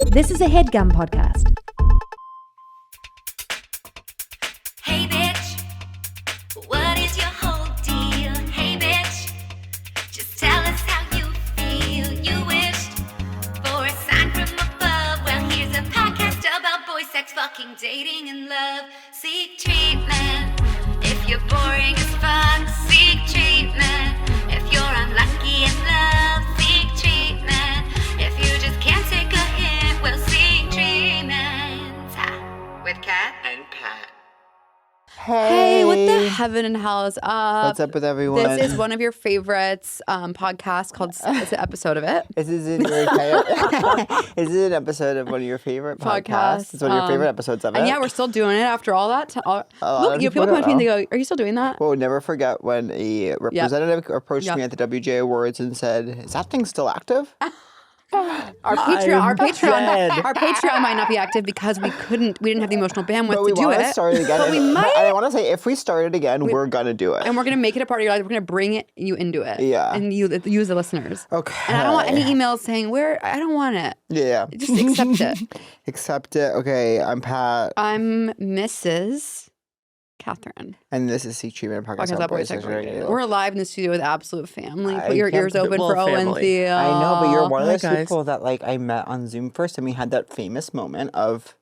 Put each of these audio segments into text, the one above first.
This is a Headgum podcast. Hey bitch, what is your whole deal? Hey bitch, just tell us how you feel. You wished for a sign from above. Well, here's a podcast about boy sex, fucking, dating, and love. Seek treatment if you're boring as fuck. Seek treatment if you're unlucky in love. Seek treatment if you just can't take a hint. Well, seek treatment with Kat and Pat. Hey, what the heaven and hell is up? What's up with everyone? This is one of your favorites podcast called, it's an episode of it. Is this is it an episode of one of your favorite podcasts? It's one of your favorite episodes of it. And yeah, we're still doing it after all that. Look, people don't come up to me and know. they go, are you still doing that? We'll never forget when a representative approached me at the WJ Awards and said, is that thing still active? Our Patreon might not be active because we didn't have the emotional bandwidth But we to do want it. to start it again. But we might. And I want to say, if we start it again, we're going to do it. And we're going to make it a part of your life. We're going to bring you into it. Yeah. And you the listeners. Okay. And I don't want any emails saying, I don't want it. Yeah. Just accept it. Accept it. Okay, I'm Pat. I'm Mrs. Catherine. And this is Seek Treatment Podcast. Podcast Boy Sex Radio. We're live in the studio with absolute family. Put your ears open for Owen, Thiele. I know, but you're one of those guys. people that I met on Zoom first, and we had that famous moment of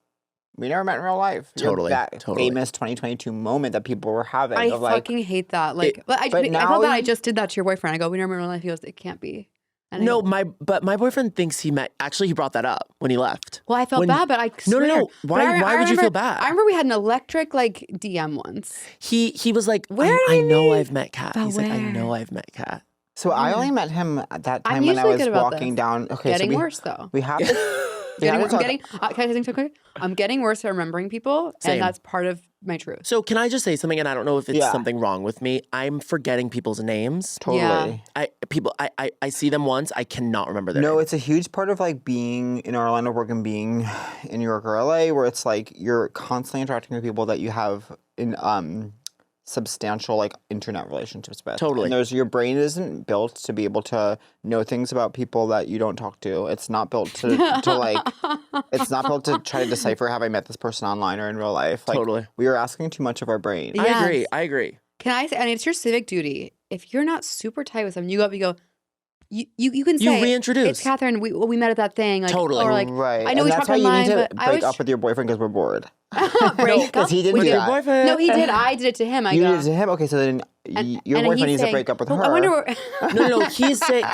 we never met in real life. Totally, that totally. famous 2022 moment that people were having. I of fucking hate that. I felt that I just did that to your boyfriend. I go, we never met in real life. He goes, it can't be. And I No, go, my boyfriend thinks he met. Actually, he brought that up when he left. Well, I felt bad, but I swear. No. Why would you feel bad? I remember we had an electric DM once. He was like, Where I did know we- I've met Kat. He's like, I know I've met Kat. So I only met him at that I'm time when I usually was good about walking this. down. Okay, Getting so worse though. we have to. Can I say something quick? I'm getting worse at remembering people, Same. and that's part of my truth. So can I just say something? And I don't know if it's something wrong with me. I'm forgetting people's names. Totally. Yeah. I see them once. I cannot remember their No, name. it's a huge part of being in Orlando work and being in New York or LA, where it's you're constantly interacting with people that you have in substantial internet relationships with. Totally. And your brain isn't built to be able to know things about people that you don't talk to. It's not built to it's not built to try to decipher have I met this person online or in real life. Totally. We are asking too much of our brain. Yes. I agree. Can I say, and it's your civic duty, if you're not super tight with them, you go up, you go, you can say, reintroduce. It's Catherine, we met at that thing. Totally. Or Right. I know and we that's talked why you online, need to but I break was up with your boyfriend because we're bored. break up. He didn't do Your that. boyfriend. No, he did. I did it to him. I You go, did it to him? Okay, so then your and boyfriend he's needs to saying, break up with well, her. I wonder where, No. He do you just think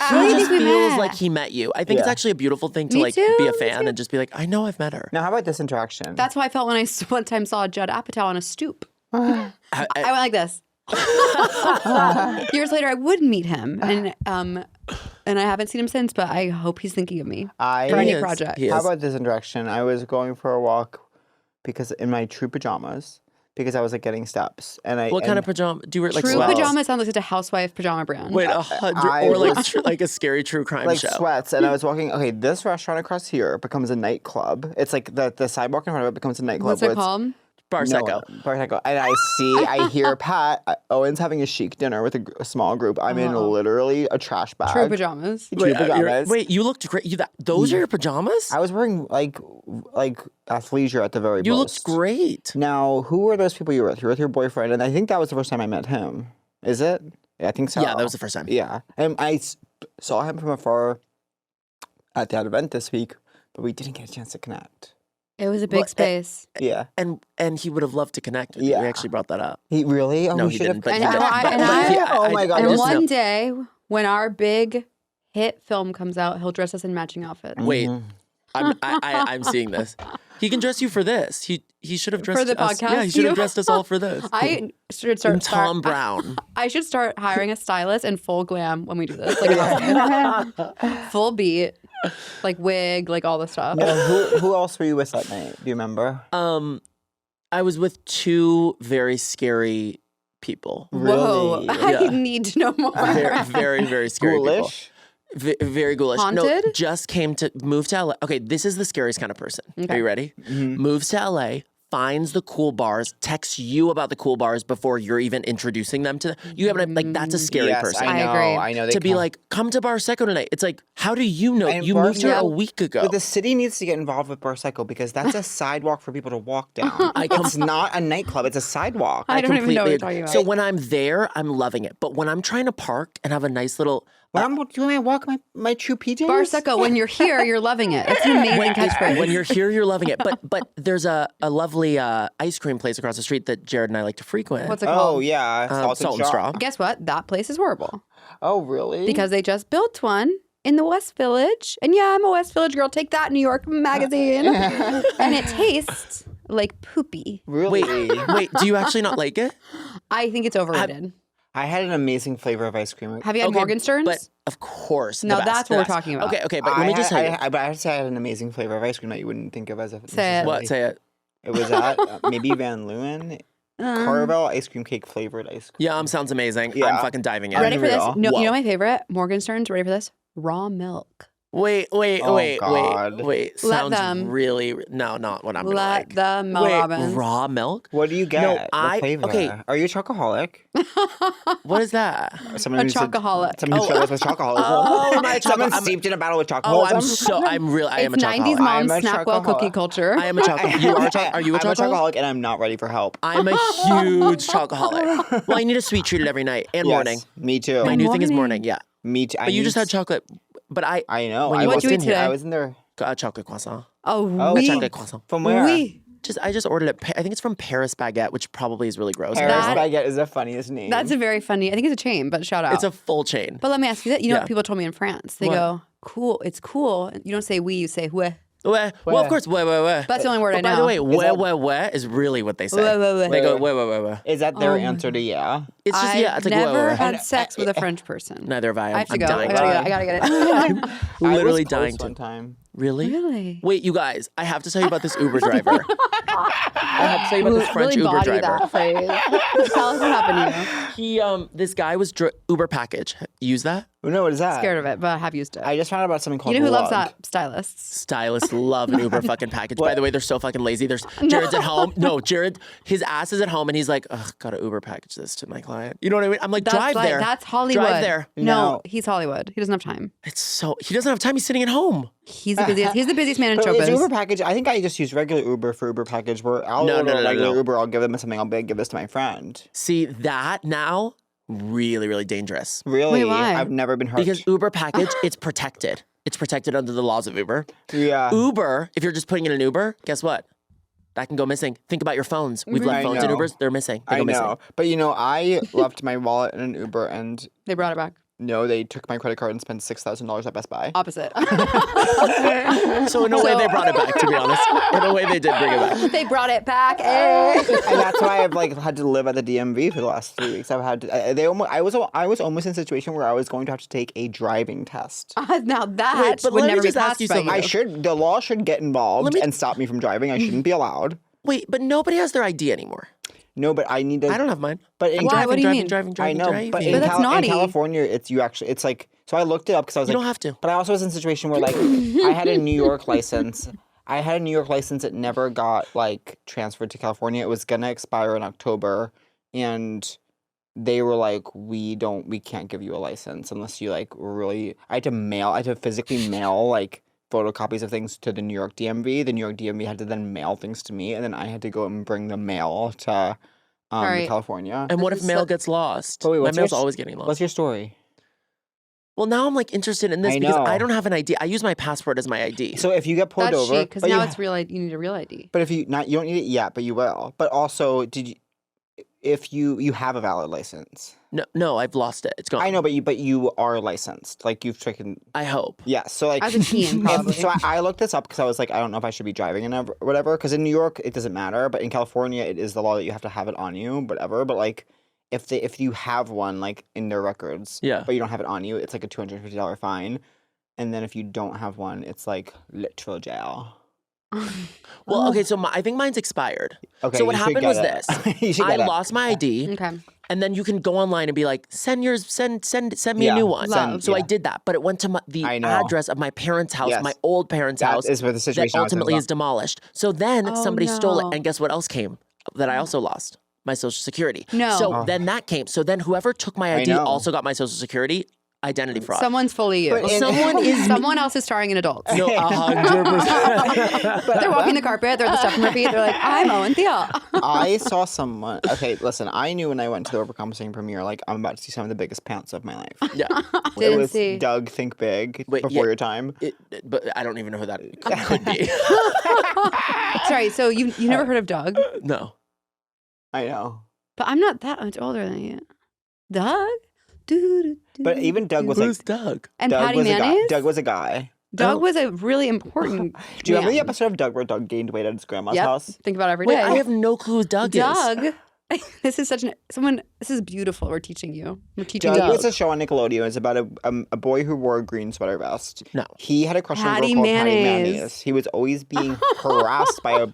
we feels met? like he met you. I think it's Yeah. actually a beautiful thing to Me too, be a me fan too. and just be like, I know I've met her. Now, how about this interaction? that's how I felt when I one time saw Judd Apatow on a stoop. I went like this. Years later, I would meet him, and I haven't seen him since. But I hope he's thinking of me for any project. He is. How about this interaction? I was going for a walk because in my true pajamas because I was getting steps. And What kind of pajama? Do you wear True sweats? pajamas sounds like a housewife pajama brand. Wait, I 100 or was- like a scary true crime show. sweats, and I was walking. Okay, this restaurant across here becomes a nightclub. It's the sidewalk in front of it becomes a nightclub. What's it called? Barsecco. Barsecco. And I hear Pat. Owen's having a chic dinner with a small group. I'm in literally a trash bag. True pajamas. True pajamas. Wait, you looked great. Those are your pajamas? I was wearing like athleisure at the very You most. looked great. Now, who were those people you were with? You were with your boyfriend, and I think that was the first time I met him. Is it? Yeah, I think so. Yeah, that was the first time. Yeah, and I saw him from afar at that event this week, but we didn't get a chance to connect. It was a big space. Yeah, And he would have loved to connect with you. We actually brought that up. he really? Oh, No, we he should have didn't. But And Oh my God. And Yes, one day, when our big hit film comes out, he'll dress us in matching outfits. Wait, I'm seeing this. He can dress you for this. He should have dressed For the us. podcast, Yeah, he should have you- dressed us all for this. I should I'm start. Tom Brown. I should start hiring a stylist and full glam when we do this, full beat, wig, all the stuff. No, who else were you with that night? Do you remember? I was with two very scary people. Whoa, Really? I Yeah. need to know more. Very, very, very scary Ghoulish? people. Very ghoulish. No, Haunted? just came to move to LA. Okay, this is the scariest kind of person. Are you ready? Mm-hmm. Moves to LA, finds the cool bars, texts you about the cool bars before you're even introducing them to them. You have like that's a scary Yes, person. I agree. I know. They To be like, come to Bar Seco tonight. It's like, how do you know? And You Bar moved here a Seco- week ago. But the city needs to get involved with Bar Seco because that's a sidewalk for people to walk down. It's not a nightclub. It's a sidewalk. I don't even know what you're agree. talking about. So when I'm there, I'm loving it. But when I'm trying to park and have a nice little When I'm doing my walk, my true PJs. Bar Seco, when you're here, you're loving it. It's an amazing catchphrase. when you're here, you're loving it. But there's a lovely ice cream place across the street that Jared and I like to frequent. What's it called? Oh yeah, Salt and Straw. Guess what? That place is horrible Oh really? because they just built one in the West Village. And yeah, I'm a West Village girl. Take that, New York Magazine. And it tastes like poopy. really, Wait, do you actually not like it? I think it's overrated. I had an amazing flavor of ice cream. Have you had Morgenstern's? But of course, No, the best, that's the what we're best. talking about. Okay, but let me just tell you. But I have to say I had an amazing flavor of ice cream that you wouldn't think of as a. Say it. What? Say it. It was at maybe Van Leeuwen. Carvel ice cream cake flavored ice cream. Yum sounds amazing. Yeah. I'm fucking diving in. Ready for this? Unreal. No, Whoa. you know my favorite? Morgenstern's. Ready for this? Raw milk. Wait. God. Let Let Sounds them- really no, not what I'm gonna Let like. the Mel Wait, Robbins. raw milk? What do you get? No, What flavor? okay. Are you a chocoholic? What is that? Someone A who's chocoholic. Someone who struggles with chocoholism. Oh, am I a Someone choco- steeped in a battle with Oh, chocoholism. I am a It's 90s chocoholic. mom I'm a Snackwell cookie chocoholic. culture. I am a chocoholic. You are a chocoholic? Are you a I'm a chocoholic? chocoholic and I'm not ready for help. I'm a huge chocoholic. Well, I need a sweet treat every night and Yes, morning. Me too. My new thing is Morning. morning, yeah. Me too. But you just had chocolate. But I I know. When I you What'd walked you in eat here, today? I was in there. got a chocolate croissant. Oh, Oh, oui. Chocolate croissant. From where? Oui. I just ordered it. I think it's from Paris Baguette, which probably is really gross. Paris That- Baguette is the funniest name. That's a very funny. I think it's a chain, but shout out. It's a full chain. But let me ask you that. You know Yeah. what people told me in France? They What? go, cool. It's cool. You don't say oui, you say ouais. Well, of course, ouais. That's the only word I But know. by the way, that- ouais is really what they say. Ouais. They go, ouais. Is that their answer to yeah? It's just, yeah, it's like, never ouais. had sex with a French person. Neither have I. I have to I'm go. dying. I gotta get it. I Literally was dying close to. one time. Really? Really? Wait, you guys, I have to tell you about this Uber driver. I have to tell you about this French really Uber body driver. that phrase. Tell us what happened to you. This guy was Uber package. Use that? Oh, no, what is that? Scared of it, but I have used it. I just found out about something called You know who loves Lug. that? Stylists. Stylists love an Uber fucking package. By the way, they're so fucking lazy. Jared's at home. No, Jared, his ass is at home and he's like, ugh, gotta Uber package this to my client. You know what I mean? I'm like, drive there. That's Hollywood. Drive there. No, No. he's Hollywood. He doesn't have time. He doesn't have time. He's sitting at home. He's the busiest man in But is showbiz. Uber package? I think I just use regular Uber for Uber package. Where I'll No, order no, regular no. Uber, I'll give them something. I'll give this to my friend. See, that now, really, really dangerous. Really? Wait, why? I've never been hurt. Because Uber package, it's protected. It's protected under the laws of Uber. yeah. Uber, if you're just putting in an Uber, guess what? That can go missing. Think about your phones. We've left I phones in know. Ubers. They're missing. They I go know. missing. But I left my wallet in an Uber and They brought it back. no, they took my credit card and spent $6,000 at Best Buy. Opposite. So in a way, they brought it back, to be honest. In a way, they did bring it back. They brought it back. Eh. And that's why I've had to live at the DMV for the last 3 weeks. I've had to. I was almost in a situation where I was going to have to take a driving test. Now that but would let me never be just ask passed you by something. The law should get involved and stop me from driving. I shouldn't be allowed. Wait, but nobody has their ID anymore. No, but I need to. I don't have mine. But in Why? What do you mean? driving. I know, but in, But that's naughty. in California, it's like. So I looked it up because I was You like, don't have to. But I also was in a situation where I had a New York license. It never got transferred to California. It was gonna expire in October, and they were like, we can't give you a license unless you really. I had to physically mail photocopies of things to the New York DMV. The New York DMV had to then mail things to me, and then I had to go and bring the mail to right. California. And what if This is mail so- gets lost? But wait, My what's mail's your- always getting lost. What's your story? Well, now I'm interested in this I because know. I don't have an ID. I use my passport as my ID. So if you get pulled That's over, chic because but now you- it's real. You need a real ID. But if you don't need it yet, but you will. But also, if you have a valid license? No, I've lost it. It's gone. I know, but you are licensed. You've taken. I hope. Yeah. So As a teen, probably. So I looked this up because I was I don't know if I should be driving and whatever. Because in New York it doesn't matter, but in California it is the law that you have to have it on you, whatever. But if you have one in their records, Yeah. but you don't have it on you, it's a $250 fine. And then if you don't have one, it's literal jail. Well, okay, so I think mine's expired. Okay. So what you should happened get was it. this. You should I get it. lost my ID. Okay. And then you can go online and be like, send me a new one. Love. So I did that, but it went to the I know. address of my parents' house, Yes. my old parents' house. That is where the situation that was as ultimately well. is demolished. So then somebody stole it, no. and guess what else came that I also lost? My Social Security. No. So then that came. So then whoever took my ID know. also got my Social Security. Identity fraud. Someone's fully you. But in- Someone else is starring in adults. No, 100%. They're walking the carpet. They're at the stuff from their feet. They're like, I'm Owen Thiele. I saw someone. Okay, listen. I knew when I went to the Overcompensating premiere, like I'm about to see some of the biggest pants of my life. Yeah. It Didn't was see. Doug Think Big Wait, before yeah. your time. But I don't even know who that could be. Sorry, so you never heard of Doug? No. I know, But I'm not that much older than you. Doug? but even Doug was Who's like Doug? And Doug Patty was a guy. Mayonnaise? Doug was a guy. Doug was a really important Do you remember the man. episode of Doug where Doug gained weight at his grandma's Yep. house? Think about it every Wait, day. I have no clue who Doug is. Doug. This is such this is beautiful. We're teaching you. We're teaching Doug you. was a show on Nickelodeon. It's about a boy who wore a green sweater vest. No. He had a crush on a Patty girl called Patty Mayonnaise. Mayonnaise. He was always being harassed by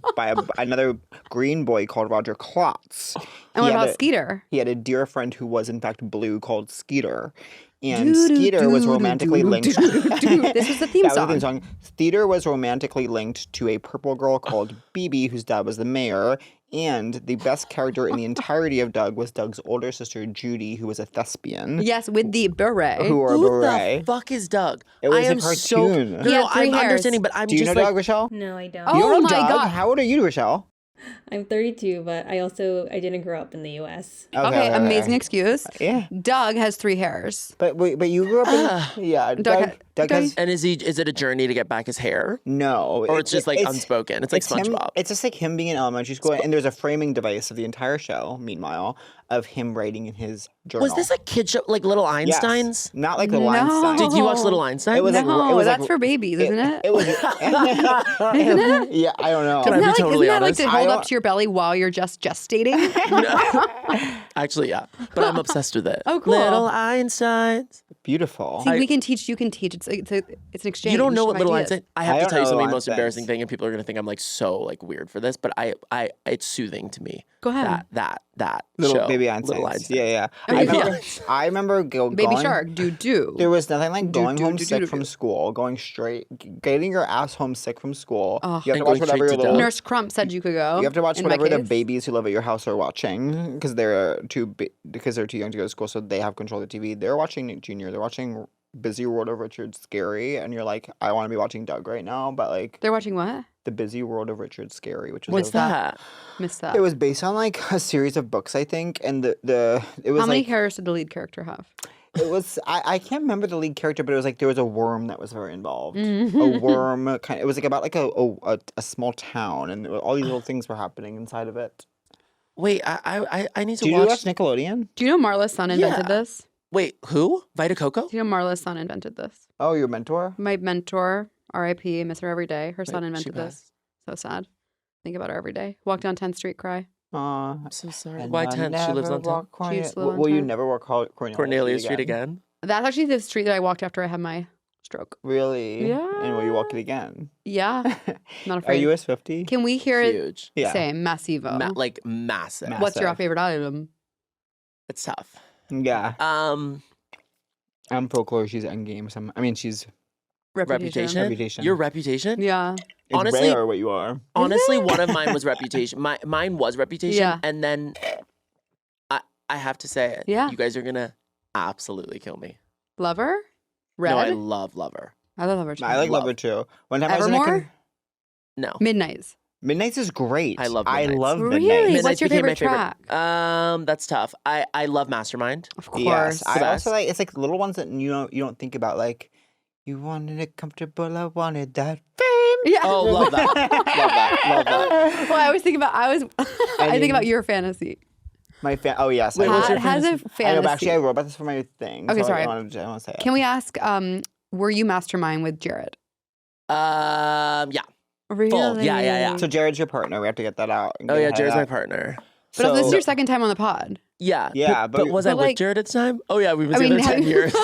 another green boy called Roger Klotz. And what He had about a- Skeeter? He had a dear friend who was in fact blue called Skeeter. And Skeeter was romantically linked. This was the theme That was song. the theme song. Skeeter was romantically linked to a purple girl called BB, whose dad was the mayor. And the best character in the entirety of Doug was Doug's older sister, Judy, who was a thespian. Yes, with the beret. Who wore a Who beret. the fuck is Doug? It was I a am so cartoon. no, He had no, 3 I'm hairs. understanding, but I'm Do you just know like Doug, Richelle? No, I don't. Oh You don't know my Doug? God. How old are you, Richelle? I'm 32, but I didn't grow up in the U.S. Okay, amazing excuse. Yeah. Doug has 3 hairs. But you grew up in... yeah, Doug has... and is it a journey to get back his hair? No. Or it's just like unspoken. It's like SpongeBob. It's just like him being in elementary school, and there's a framing device of the entire show, meanwhile, of him writing in his journal. Was this a kid show like Little Yes. Einsteins? Not like the No. Einstein. Did you watch Little Einstein? It was like- No, it was like- that's for babies, isn't it? It was... Isn't it? Yeah, I don't know. Can I Isn't be that like, totally isn't that like honest? to I hold up don't- to your belly while you're just gestating? Actually, yeah. But I'm obsessed with it. Oh, cool. Little Einsteins. Beautiful. See, we can teach, you can teach. It's an exchange. You don't know of what Little ideas. Einstein? I I have to don't tell you know something Little most embarrassing Einsteins. thing, and people are gonna think I'm like so like weird for this, but I it's soothing to me. Go ahead. That Little show. baby Little Einstein. Einstein. Yeah. Baby I remember going... Baby Shark, do. There was nothing like going home do, sick do. from school, going straight, getting your ass home sick from school. Ugh. You have And to watch going whatever straight your to little... Doug. Nurse Crump said you could go. You have to watch in my whatever the case. babies who live at your house are watching because they're because they're too young to go to school, so they have control of the TV. They're watching Nick Jr. They're watching Busy World of Richard Scary, and you're like, I want to be watching Doug right now, but like They're watching what? The Busy World of Richard Scary, which was What's that? Missed that. It was based on like a series of books, I think, and it was How many like hairs did the lead character have? it was I can't remember the lead character, but it was like there was a worm that was very involved. Mm-hmm. A worm kind. It was like about like a small town, and all these little things were happening inside of it. Wait, I need to Do you watch. watch Nickelodeon? Do you know Marla's son invented Yeah. this? Wait, who? Vita Coco? Do you know Marla's son invented this? Oh, your mentor? My mentor, R.I.P., miss her every day. Her son Wait, invented she this. So sad. Think about her every day. Walk down 10th Street, cry. Aw. I'm so sorry. And Why I'll 10th? She lives never on 10th. walk Cornelia- used to live on Will you 10th. never walk Cornelia Street again? That's actually the street that I walked after I had my stroke. Really? Yeah. And will you walk it again? Yeah. Not Are afraid. you a Swiftie? Can we hear it? Huge. Yeah. Same. Massivo. Like massive. Ma- What's your massive. favorite item? It's tough. Yeah. Um, Folklore. She's Endgame. She's Reputation. Reputation. Your Reputation? Yeah. it's Honestly- rare what you are. Honestly, one of mine was Reputation. Mine was Reputation. Yeah. And then I have to say it. Yeah. You guys are gonna absolutely kill me. Lover? Red? No, I love Lover. I love Lover too. I like Love. Lover too. One time I was in Evermore? No. Midnights. Midnight's is great. I love I Midnights. love Really? Midnight. What's your became my favorite track? That's tough. I love Mastermind. Of course. Yes, I The also best. like it's like little ones that you don't think about. Like you wanted it comfortable, I wanted that fame. Yeah. Oh, love that. Love that. Love that. Well, I was thinking about I think mean- about your fantasy. Oh yes, Wait, I what's will. your Has a I know, fantasy. but actually I wrote about this for my thing. Okay, so sorry. I want to say it. Can we ask, were you mastermind with Jared? Yeah. Really? Yeah. So Jared's your partner. We have to get that out. and Oh get yeah, ahead of Jared's my that. partner. But this is So- your second time on the pod. Yeah. Yeah, but but- was but I with like- Jared at the time? Oh yeah, we've been I mean, together 10 years.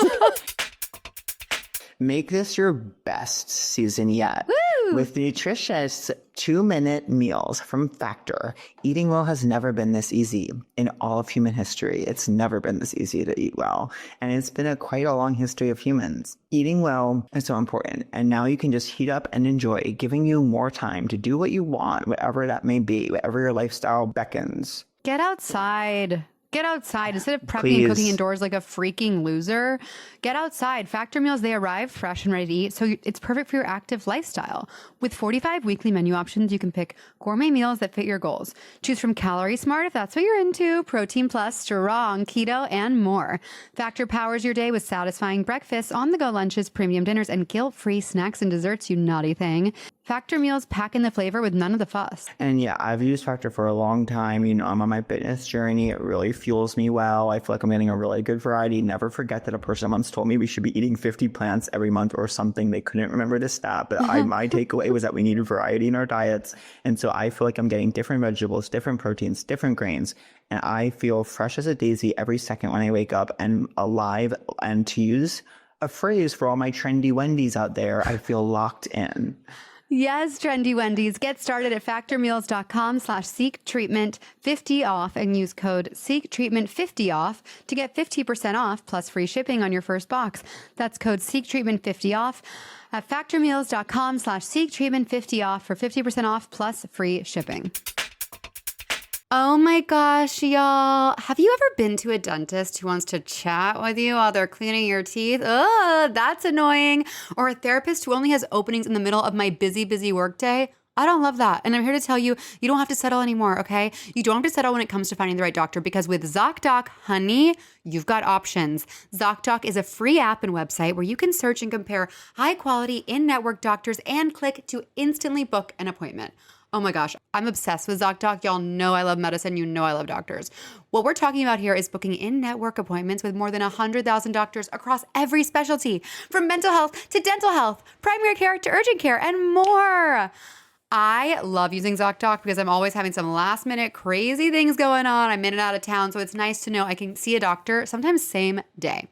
Make this your best season yet. With nutritious 2-minute meals from Factor, eating well has never been this easy. In all of human history, it's never been this easy to eat well. And it's been quite a long history of humans. Eating well is so important. And now you can just heat up and enjoy, giving you more time to do what you want, whatever that may be, whatever your lifestyle beckons. Get outside. Get outside. Instead of prepping Please. and cooking indoors like a freaking loser, get outside. Factor meals, they arrive fresh and ready to eat, so it's perfect for your active lifestyle. With 45 weekly menu options, you can pick gourmet meals that fit your goals. Choose from Calorie Smart if that's what you're into, Protein Plus, Strong, Keto, and more. Factor powers your day with satisfying breakfasts, on-the-go lunches, premium dinners, and guilt-free snacks and desserts, you naughty thing. Factor meals pack in the flavor with none of the fuss. And yeah, I've used Factor for a long time. You know, I'm on my fitness journey. It really fuels me well. I feel like I'm getting a really good variety. Never forget that a person once told me we should be eating 50 plants every month or something. They couldn't remember the stat, but my takeaway was that we needed variety in our diets. And so I feel like I'm getting different vegetables, different proteins, different grains. And I feel fresh as a daisy every second when I wake up and alive. And to use a phrase for all my trendy Wendy's out there, I feel locked in. Yes, trendy Wendy's. Get started at factormeals.com/seektreatment 50 off and use code SEEKTREATMENT50 off to get 50% off plus free shipping on your first box. That's code SEEKTREATMENT50 off at factormeals.com/seektreatment50 off for 50% off plus free shipping. Oh my gosh, y'all. Have you ever been to a dentist who wants to chat with you while they're cleaning your teeth? Ugh, that's annoying. Or a therapist who only has openings in the middle of my busy workday? I don't love that. And I'm here to tell you, you don't have to settle anymore, okay? You don't have to settle when it comes to finding the right doctor because with ZocDoc, honey, you've got options. ZocDoc is a free app and website where you can search and compare high-quality in-network doctors and click to instantly book an appointment. Oh my gosh, I'm obsessed with ZocDoc. Y'all know I love medicine. You know I love doctors. What we're talking about here is booking in-network appointments with more than 100,000 doctors across every specialty, from mental health to dental health, primary care to urgent care, and more. I love using ZocDoc because I'm always having some last-minute crazy things going on. I'm in and out of town, so it's nice to know I can see a doctor sometimes same day.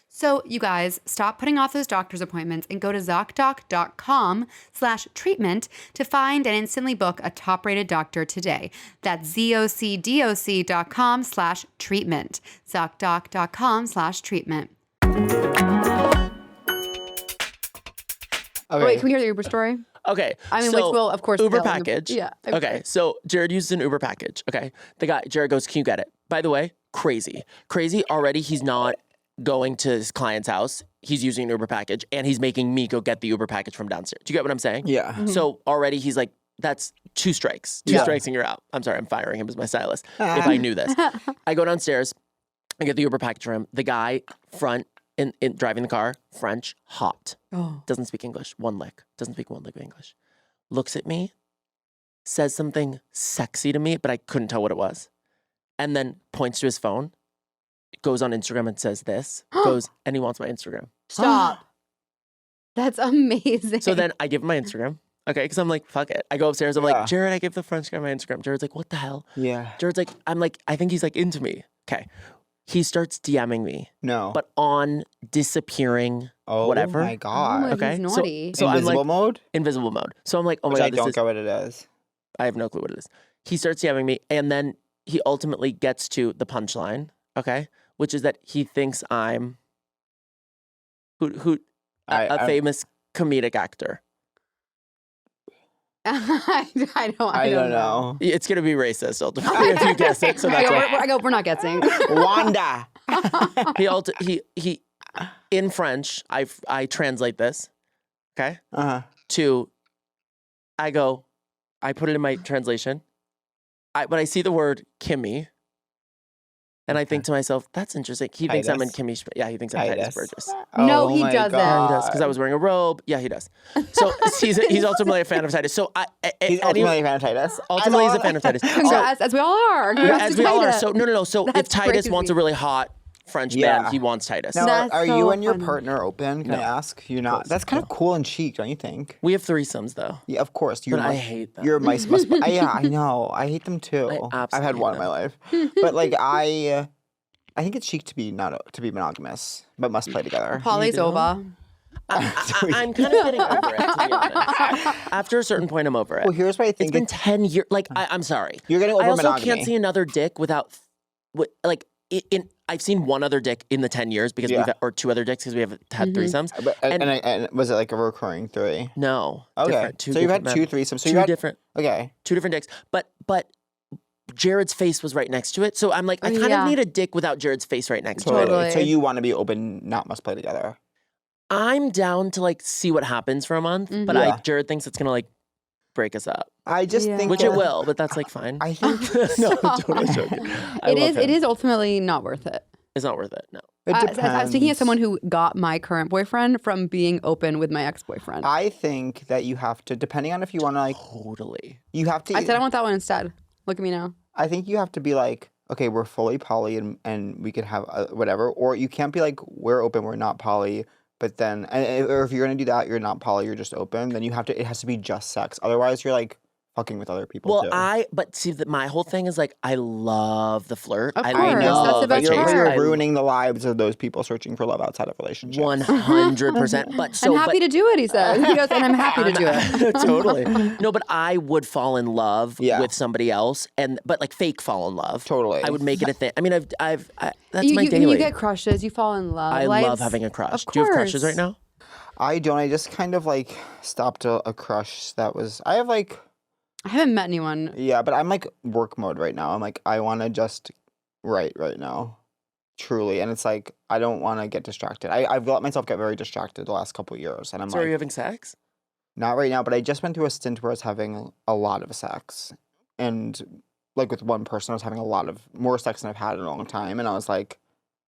So you guys, stop putting off those doctor's appointments and go to ZocDoc.com/treatment to find and instantly book a top-rated doctor today. That's ZocDoc.com/treatment. ZocDoc.com/treatment. Okay. Wait, can we hear the Uber story? Okay. I mean, so which will, of course, Uber tell in the- package. Yeah. Okay. So Jared uses an Uber package. Okay. Jared goes, can you get it? By the way, crazy already. He's not going to his client's house. He's using an Uber package and he's making me go get the Uber package from downstairs. Do you get what I'm saying? Yeah. So already he's like, that's 2 strikes. 2 strikes and you're out. I'm sorry, I'm firing him as my stylist. If I knew this. I go downstairs, I get the Uber package for him. The guy front in driving the car, French, hot. Doesn't speak English. One lick. Doesn't speak one lick of English. Looks at me, says something sexy to me, but I couldn't tell what it was. And then points to his phone, goes on Instagram and says this, and he wants my Instagram. Stop. That's amazing. So then I give him my Instagram. Okay, because I'm like, fuck it. I go upstairs. I'm like, Jared, I give the French guy my Instagram. Jared's like, what the hell? Yeah. Jared's like, I think he's like into me. Okay. He starts DMing me. No. But on disappearing, whatever. Oh my God. Okay. He's naughty. So I'm Invisible like, mode? invisible mode. So I'm like, oh my Which God, I don't get what it is. I have no clue what it is. He starts DMing me, and then he ultimately gets to the punchline, okay? Which is that he thinks I'm a famous comedic actor. I don't know. It's gonna be racist ultimately if you guess it. So that's why. We're not guessing. Wanda. He in French. I translate this, okay? To I put it in my translation. But I see the word Kimmy. And I think to myself, that's interesting. He thinks I'm in Kimmy. Yeah, he thinks I'm Titus Burgess. No, he doesn't. Yeah, he does because I was wearing a robe. Yeah, he does. So he's ultimately a fan of Titus. So He's ultimately a fan of Titus. Ultimately, he's a fan of Titus. As we all are. As we all are. So no. So That's if Titus crazy. wants a really hot French man, he wants Titus. Now, That's are so you and your funny. partner open? Can I ask? You're not. That's kind of cool and chic, don't you think? We have threesomes though. Yeah, of course. But I hate them. Your mice must. Yeah, I know. I hate them too. I I've had absolutely one hate in my life, but like I think it's chic to be monogamous, but must play together. Poly's over. I'm kind of getting over it, to be honest. After a certain point, I'm over it. Well, here's what I think. It's been 10 years. Like, I'm sorry. You're getting over I also monogamy. can't see another dick without, like, I've seen one other dick in the 10 years because or two other dicks because we have had threesomes. But, and was it like a recurring 3? No. Okay. Different, So you've had 2 threesomes. So you had different. Okay. 2 different dicks. But Jared's face was right next to it. So I'm like, I kind of need a dick without Jared's face right next to it. Totally. So you want to be open, not must play together. I'm down to like see what happens for a month, but Jared thinks it's gonna like break us up, I just think which it will. But that's like fine. I think No, totally joking. It is ultimately not worth it. It's not worth it. No. it depends. I was thinking of someone who got my current boyfriend from being open with my ex-boyfriend. I think that you have to, depending on if you want to like, Totally. you have to. I said I want that one instead. Look at me now. I think you have to be like, okay, we're fully poly and we could have whatever, or you can't be like, we're open, we're not poly. But then, or if you're gonna do that, you're not poly, you're just open. Then you have to. It has to be just sex. Otherwise, you're like fucking with other people. Well, but see, my whole thing is like, I love the flirt. Of I course, love that's the best chase. part. You're ruining the lives of those people searching for love outside of relationships. 100%. But I'm happy to do it, he says. He goes, and I'm happy to do it. Totally. No, but I would fall in love Yeah. with somebody else, but like fake fall in love. Totally. I would make it a thing. I mean, that's my You daily. get crushes, you fall in love. I Life's- love having a crush. Of Do you have course. crushes right now? I don't. I just kind of like stopped a crush that was. I have like. I haven't met anyone. Yeah, but I'm like work mode right now. I'm like, I want to just write right now. Truly. And it's like, I don't want to get distracted. I've let myself get very distracted the last couple of years. And I'm So are like, you having sex? not right now, but I just went through a stint where I was having a lot of sex. And like with one person, I was having more sex than I've had in a long time. And I was like,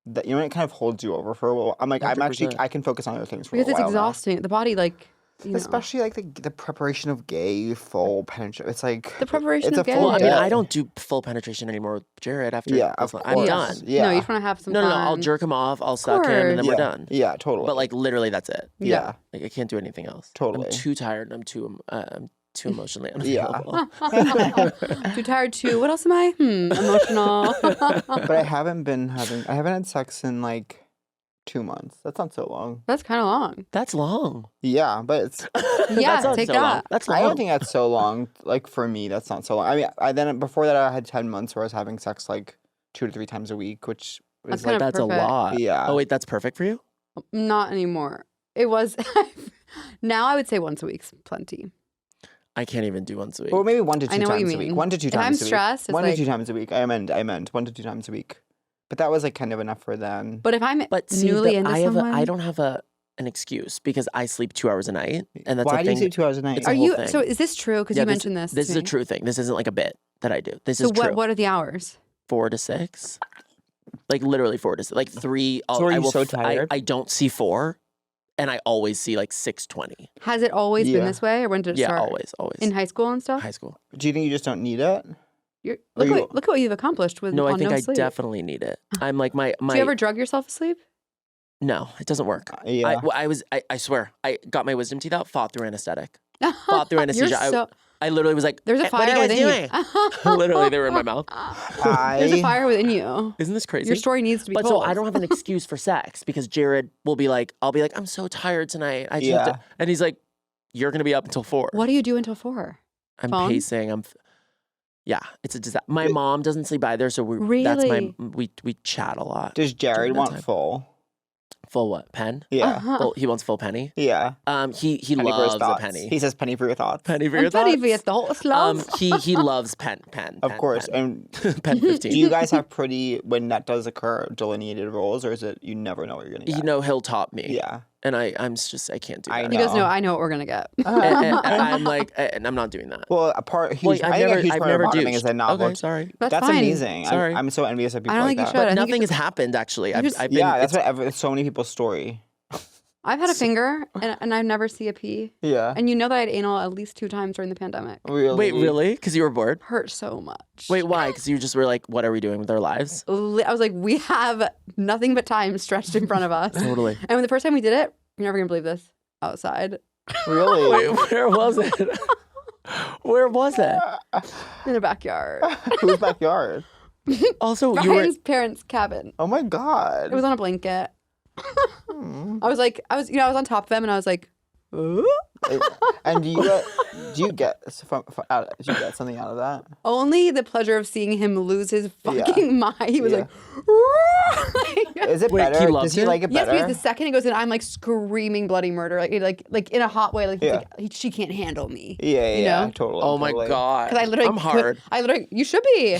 that, you know, it kind of holds you over for a while. I'm like, 100%. I can focus on other things for Because a it's while now. exhausting. The body, like, you know. Especially like the preparation of gay full penetration. It's like The preparation it's of a gay. full Well, I mean, day. I don't do full penetration anymore with Jared after. Yeah, of I'm course. done. Yeah. No, you just want to have some No, fun. I'll jerk him off. I'll suck him, and then we're yeah. done. Yeah, totally. But like literally, that's it. yeah. Like I can't do anything else. Totally. I'm too tired, and I'm too emotionally Yeah. unavailable. Too tired too. What else am I? Emotional. But I haven't had sex in like 2 months. That's not so long. That's kind of long. That's long. Yeah, but it's Yeah, That's not take so that. long. That's long. I don't think that's so long. Like for me, that's not so long. I mean, then before that, I had 10 months where I was having sex like 2 to 3 times a week, which That's is kind like of That's perfect. a lot. Yeah. Oh wait, that's perfect for you. Not anymore. It was. Now I would say once a week's plenty. I can't even do once a week. or maybe 1 to 2 I know what you times a mean. week. 1 to 2 If I'm times a week. stressed, it's 1 to like- 2 times a week. I meant 1 to 2 times a week. But that was like kind of enough for then. But if I'm But see, newly into someone, I don't have an excuse because I sleep 2 hours a night, and that's Why a do you thing. sleep 2 hours a night? It's a Are whole you? thing. So is this true? Because Yeah, you mentioned this. This to is a me. true thing. This isn't like a bit that I do. This So is true. what are the hours? 4 to 6, like literally 4 to 6, like 3. So are I you will so f- tired? I don't see 4, and I always see like 6:20. Has it always been Yeah. this way, or when did it Yeah, start? always. In high school and stuff. High school. Oh, Do you think you just don't need it? Look, Are you- look at what you've accomplished with No, I on think no I sleep. definitely need it. I'm like my. Do you ever drug yourself to sleep? No, it doesn't work. Yeah. I swear, I got my wisdom teeth out, fought through anesthetic. Fought through anesthesia. You're so, I literally was like, there's a "Eh, fire what are you guys within doing?" you. Literally, they were in my mouth. There's a fire within you. Isn't this crazy? Your story needs to be But told. so I don't have an excuse for sex because Jared will be like, I'll be like, I'm so tired tonight. I just have Yeah. to, and he's like, you're gonna be up until 4. What do you do until 4? I'm phone? pacing. Yeah, it's a disaster. My mom doesn't sleep either, so that's Really? we chat a lot. Does Jared during that want time. full? Full what? Pen? Yeah. Uh-huh. He wants full penny. Yeah. He Penny for his loves a thoughts. penny. He says penny for your thoughts. Penny for I'm your ready thoughts. for your thoughts, love. He loves pen. Of course. Pen, And pen 15. do you guys have pretty, when that does occur, delineated roles, or is it you never know what you're going to get? You know, he'll top me. Yeah. And I can't do that. I He goes, know. no, I know what we're gonna get. And I'm like, and I'm not doing that. Well, a part, huge, Well, I think a huge I've part never of modeling douched. is that not Okay, look. sorry. That's That's fine. amazing. Sorry. I'm so envious of people I don't like think you that. should. I But think nothing has happened actually. I've been. Yeah, that's what so many people's story. I've had a finger, and I never see a pee. Yeah. And you know that I had anal at least 2 times during the pandemic. Really? Wait, really? Because you were bored? Hurt so much. Wait, why? Because you just were like, what are we doing with our lives? I was like, we have nothing but time stretched in front of us. Totally. And when the first time we did it, you're never gonna believe this. Outside Really? Wait, where was it? Where was it? in the backyard, Whose backyard? Also, you were. Brian's parents' cabin. Oh my God. It was on a blanket. I was on top of him, and I was like, ooh. And do you get something out of that? Only the pleasure of seeing him lose his fucking mind. He was like, is it better? Does he like it better? Yes, because the second he goes in, I'm like screaming bloody murder, like in a hot way, like, she can't handle me. Yeah, totally. Oh my God. Because I literally, I'm hard. You should be.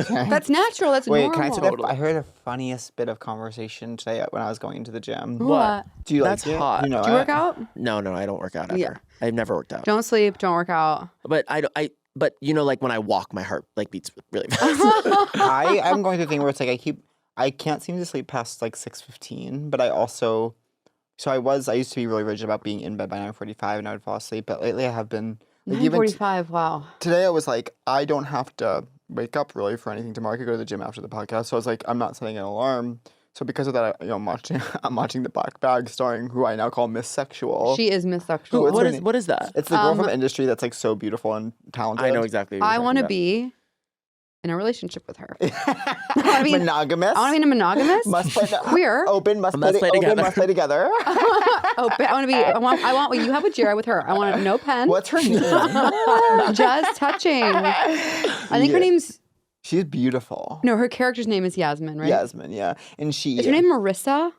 That's natural. That's normal. Wait, can I say that? I heard the funniest bit of conversation today when I was going into the gym. What? Do you like That's it? hot. You know Do you it? work out? No, I don't work out ever. Yeah. I've never worked out. Don't sleep. Don't work out. But but like when I walk, my heart like beats really fast. I'm going through a thing where it's like I can't seem to sleep past like 6:15, but I used to be really rigid about being in bed by 9:45 and I would fall asleep, but lately I have been like 9:45, wow. Today I was like, I don't have to wake up really for anything tomorrow. I could go to the gym after the podcast. So I was like, I'm not setting an alarm. So because of that, I'm watching The Black Bag starring who I now call Miss Sexual. She is Miss Sexual. What is that? It's the girl from industry that's like so beautiful and talented. I know exactly what I you're want to talking be in a relationship with her. I mean, monogamous. I want to be in a monogamous. Must play queer. Open. Must play together. Must play together. Open. I want what you have with Jared with her. I want no pen. What's her name? Just touching. I think her name's. She's beautiful. No, her character's name is Yasmin, right? Yasmin, yeah, and she. Is her name Marissa?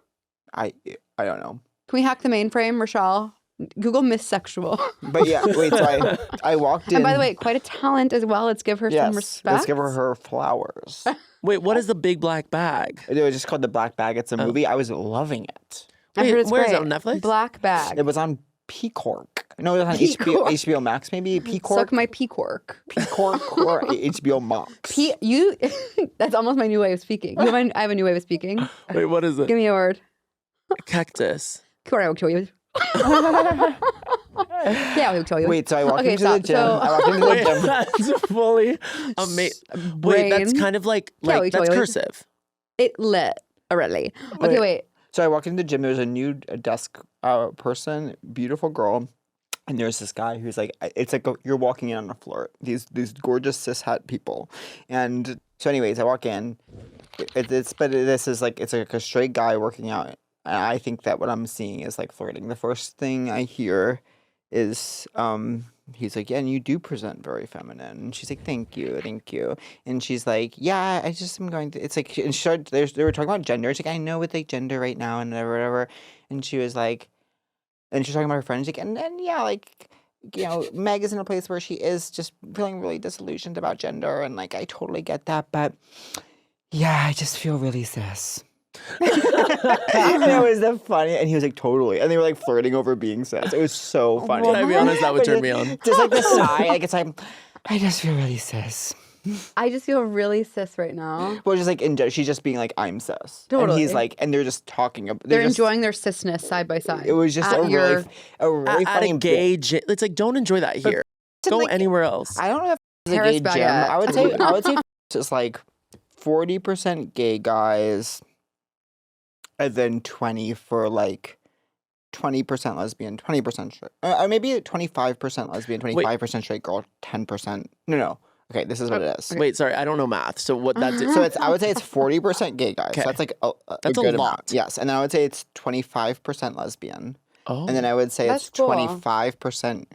I don't know. Can we hack the mainframe, Richelle? Google Miss Sexual. But yeah, wait. So I walked in. And by the way, quite a talent as well. Let's give her some respect. Let's give her flowers. Wait, what is the big black bag? It was just called The Black Bag. It's a movie. I was loving it. I heard it's where is great. it, on Netflix? Black Bag. It was on Peacock. No, it was on Peacock. HBO Max, maybe. Peacock. Suck my Peacock. Peacock or HBO Max. That's almost my new way of speaking. I have a new way of speaking. Wait, what is it? Give me a word. Cactus. Yeah, I'll tell you. Wait, so I walked into stop. the gym. So- I walked into the Wait, gym. that's fully amazing. Wait, that's Brain. kind of like Yeah, that's cursive. It lit already. Okay, wait. So I walked into the gym. There was a new desk person, beautiful girl, and there's this guy who's like, it's like you're walking in on a floor. These gorgeous cishet people, and so anyways, I walk in. It's like a straight guy working out, and I think that what I'm seeing is like flirting. The first thing I hear is he's like, yeah, and you do present very feminine. And she's like, thank you. And she's like, yeah, I just am going to, it's like, and they were talking about gender. She's like, I know with like gender right now and whatever. And she was like, and she's talking about her friend. She's like, and yeah, like, you know, Meg is in a place where she is just feeling really disillusioned about gender. And like, I totally get that. But yeah, I just feel really cis. And it was the funny, and he was like, totally. And they were like flirting over being cis. It was so funny. Can I be honest? That would turn me on. Just like the sigh, like it's like, I just feel really cis. I just feel really cis right now. Well, just like she's just being like, I'm cis. Totally. And he's like, and they're just talking about. They're enjoying their cisness side by side. It was just a really At funny a gay gym. It's like, don't enjoy that here. Go like, anywhere else. I don't know if it's a Paris gay gym. baguette. I would say it's like 40% gay guys, and then 20 for like 20% lesbian, 20% straight. Or maybe 25% lesbian, 25% straight girl, 10%. No. Okay, this is what it is. Wait, sorry, I don't know math. So what that's So I would say it's 40% gay guys. Okay. So that's like That's a a good lot. amount. Yes, and then I would say it's 25% lesbian. Oh, And then I would say That's it's cool. 25%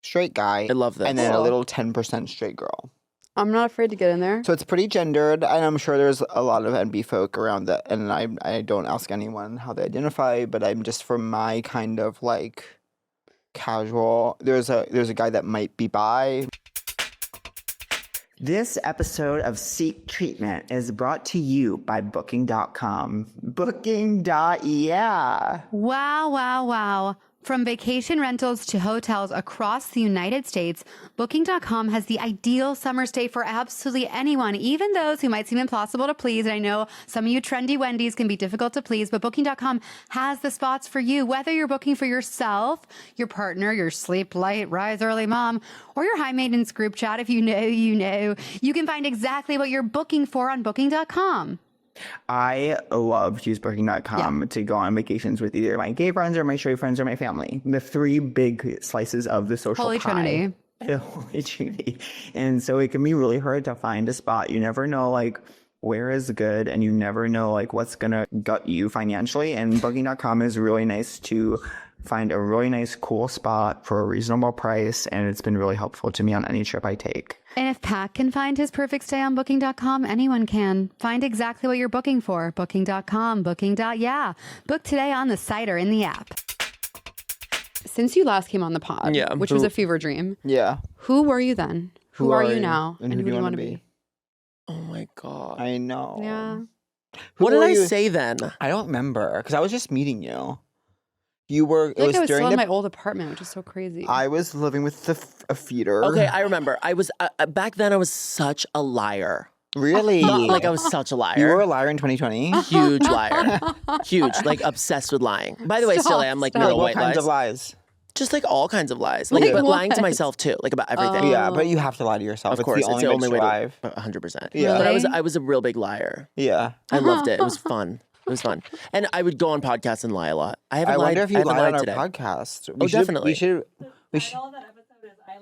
straight guy. I love that. And then a Cool. little 10% straight girl. I'm not afraid to get in there. So it's pretty gendered, and I'm sure there's a lot of NB folk around that. And I don't ask anyone how they identify, but I'm just from my kind of like casual. There's a guy that might be bi. This episode of Seek Treatment is brought to you by Booking.com. Booking.yeah. Wow. From vacation rentals to hotels across the United States, Booking.com has the ideal summer stay for absolutely anyone, even those who might seem impossible to please. And I know some of you trendy Wendy's can be difficult to please, but Booking.com has the spots for you. Whether you're booking for yourself, your partner, your sleep light, rise early mom, or your high maintenance group chat, if you know, you can find exactly what you're booking for on Booking.com. I love to use Booking.com to go on vacations with either my gay friends or my straight friends or my family. The three big slices of the social Holy pie. Trinity. The Holy Trinity. And so it can be really hard to find a spot. You never know, like, where is good, and you never know like what's gonna gut you financially. And Booking.com is really nice to find a really nice, cool spot for a reasonable price, and it's been really helpful to me on any trip I take. And if Pat can find his perfect stay on Booking.com, anyone can. Find exactly what you're booking for. Booking.com, Booking.yeah. Book today on the site or in the app. Since you last came on the pod, Yeah. which was a fever dream, Yeah. who were you then? Who are you now? And who do you want to be? Oh my God. I know. Yeah. What did were I you? say then? I don't remember because I was just meeting you. You were. I feel like I was during still in the. my old apartment, which is so crazy. I was living with a feeder. Okay, I remember. I was back then. I was such a liar. Really? Like I was such a liar. You were a liar in 2020. Huge liar. Huge. Like obsessed with lying. By the way, still am like Stop. little What white kinds lies. of lies? Just like all kinds of lies. Like Like but lying to what? myself too. Like about everything. Yeah, but you have to lie to yourself. Of course, it's the only way to survive. 100%. Yeah. But Really? I was a real big liar. Yeah. I loved it. It was fun. It was fun. And I would go on podcasts and lie a lot. I haven't I lied. wonder if I you haven't lied on lied our today. podcast. Oh, definitely. We should. Title of that episode is I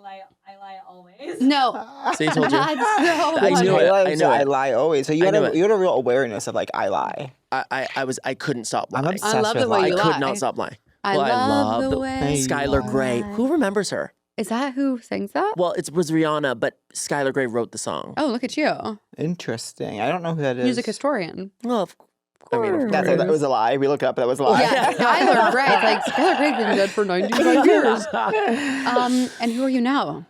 lie always. No. See, I told you. That's so I funny. knew it. I knew I it. lie always. So you I had knew it. you had a real awareness of like I lie. I couldn't stop I'm lying. obsessed I love with the way I lying. you could lie. not stop lying. I Well, love the the way Skylar you Grey. lie. Who remembers her? Is that who sings that? Well, it was Rihanna, but Skylar Grey wrote the song. Oh, look at you. Interesting. I don't know who that is. Music historian. Well, I mean, of That course. was a lie. We looked it up. That was a lie. Yeah, Skylar Grey. Like, Skylar Grey's been dead for 95 years. And who are you now?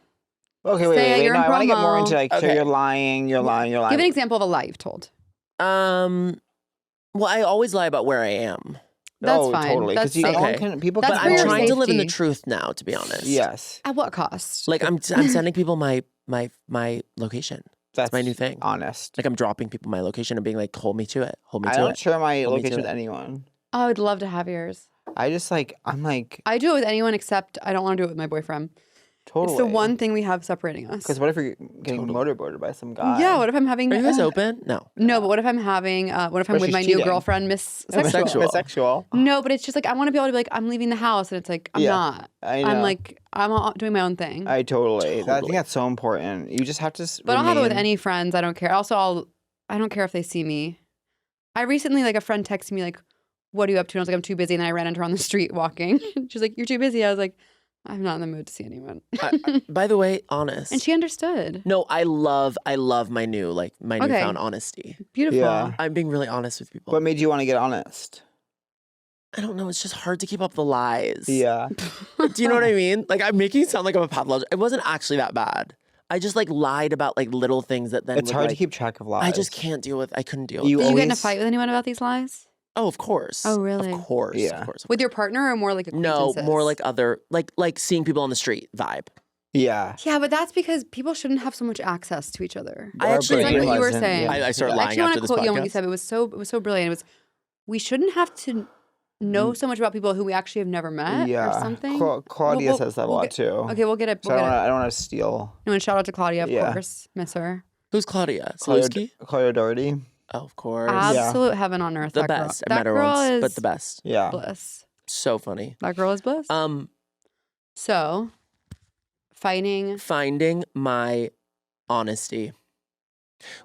Okay, Say wait. you're No, in I want to get more promo. into like, so Okay. you're lying. Give an example of a lie you've told. Well, I always lie about where I am. That's oh, fine. Totally. That's Because okay. people That's But for I'm your trying to live in the safety. truth now, to be honest. Yes. At what cost? Like I'm sending people my location. That's my new thing. Honest. Like I'm dropping people my location and being like, hold me to it. Hold me I to don't it. share my Hold me to location with it. anyone. Oh, I would love to have yours. I just I'm like I do it with anyone except I don't want to do it with my boyfriend. totally. It's the one thing we have separating us. Because what if you're getting motorboated by some guy? Yeah, what if I'm having... Are you guys open? No. No, but what if I'm having... what if I'm But with she's my new cheating. girlfriend, Miss Sexual. Sexual? Bisexual. No, but it's just like I want to be able to be like, I'm leaving the house, and it's like, I'm Yeah, not. I know. I'm like, I'm doing my own thing. I totally. I think Totally. that's so important. You just have to. But I'll have it with remain- any friends. I don't care. Also, I don't care if they see me. I recently, like, a friend texted me, like, what are you up to? And I was like, I'm too busy. And then I ran into her on the street walking. She's like, you're too busy. I was like, I'm not in the mood to see anyone. By the way, honest. And she understood. No, I love my new my Okay. newfound honesty. Beautiful. Yeah. I'm being really honest with people. What made you want to get honest? I don't know. It's just hard to keep up the lies. Yeah. Do you know what I mean? Like I'm making it sound like I'm a pathologist. It wasn't actually that bad. I just lied about little things that then It's would, hard to keep track of lies. I just can't deal with. I couldn't deal You with. Did you get in a always- fight with anyone about these lies? Oh, of course. Oh, really? Of course. Yeah. Of course. With your partner or more like No, acquaintances? more like other like seeing people on the street vibe. Yeah. Yeah, but that's because people shouldn't have so much access to each other. I actually It's like agree. what you were wasn't, saying. yeah. I started I lying actually want after to this quote you on what you podcast. said. It was so brilliant. It was we shouldn't have to know so much about people who we actually have never met Yeah. or something. Claudia We'll- says that a we'll lot get- too. Okay, we'll get it. So We'll get I it. don't want to steal. No, and shout out to Claudia, of Yeah. course. Miss her. Who's Claudia? Claudia, Slewski? Claudia Doherty. Oh, of course. Absolute heaven on earth. The that girl. best. I That met her girl once, is but the best. Yeah. bliss. So funny. That girl is bliss. So, Finding my honesty.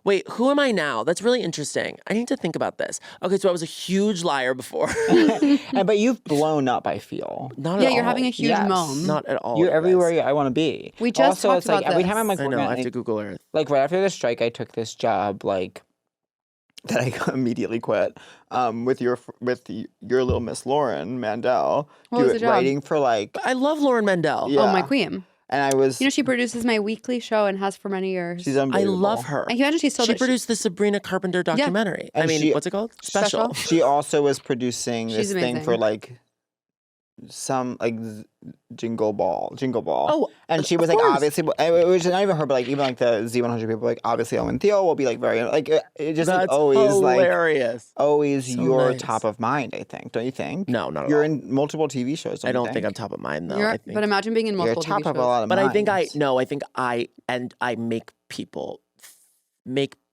Wait, who am I now? That's really interesting. I need to think about this. Okay, so I was a huge liar before. But you've blown up, I feel. Not at Yeah, all. you're having a huge Yes. mom. Not at all. You're you guys. everywhere I want to be. We just also, talked it's like about every time I'm this. like I know. working I on have to Google Earth. like right after the strike, I took this job that I immediately quit with your little Miss Lauren Mandel. What was the job? Writing for I love Lauren Mendel. Yeah. Oh, my queen. and I was You know, she produces my weekly show and has for many years. she's I unbelievable. love her. And can you imagine she's still She produced the Sabrina Carpenter documentary. I And mean, she- what's it called? Special. She also was producing She's this thing for amazing. some Jingle Ball. Oh, And she of was like, course. obviously, it was not even her, but even the Z100 people, obviously Owen Thiele will be very, it just That's always hilarious. always So you're nice. top of mind, I think. Don't you think? No, not at You're all. in multiple TV shows. I don't you think I'm top of mind though. You're- I think, but imagine being in You're multiple top TV of shows. a lot of but I think minds. I make people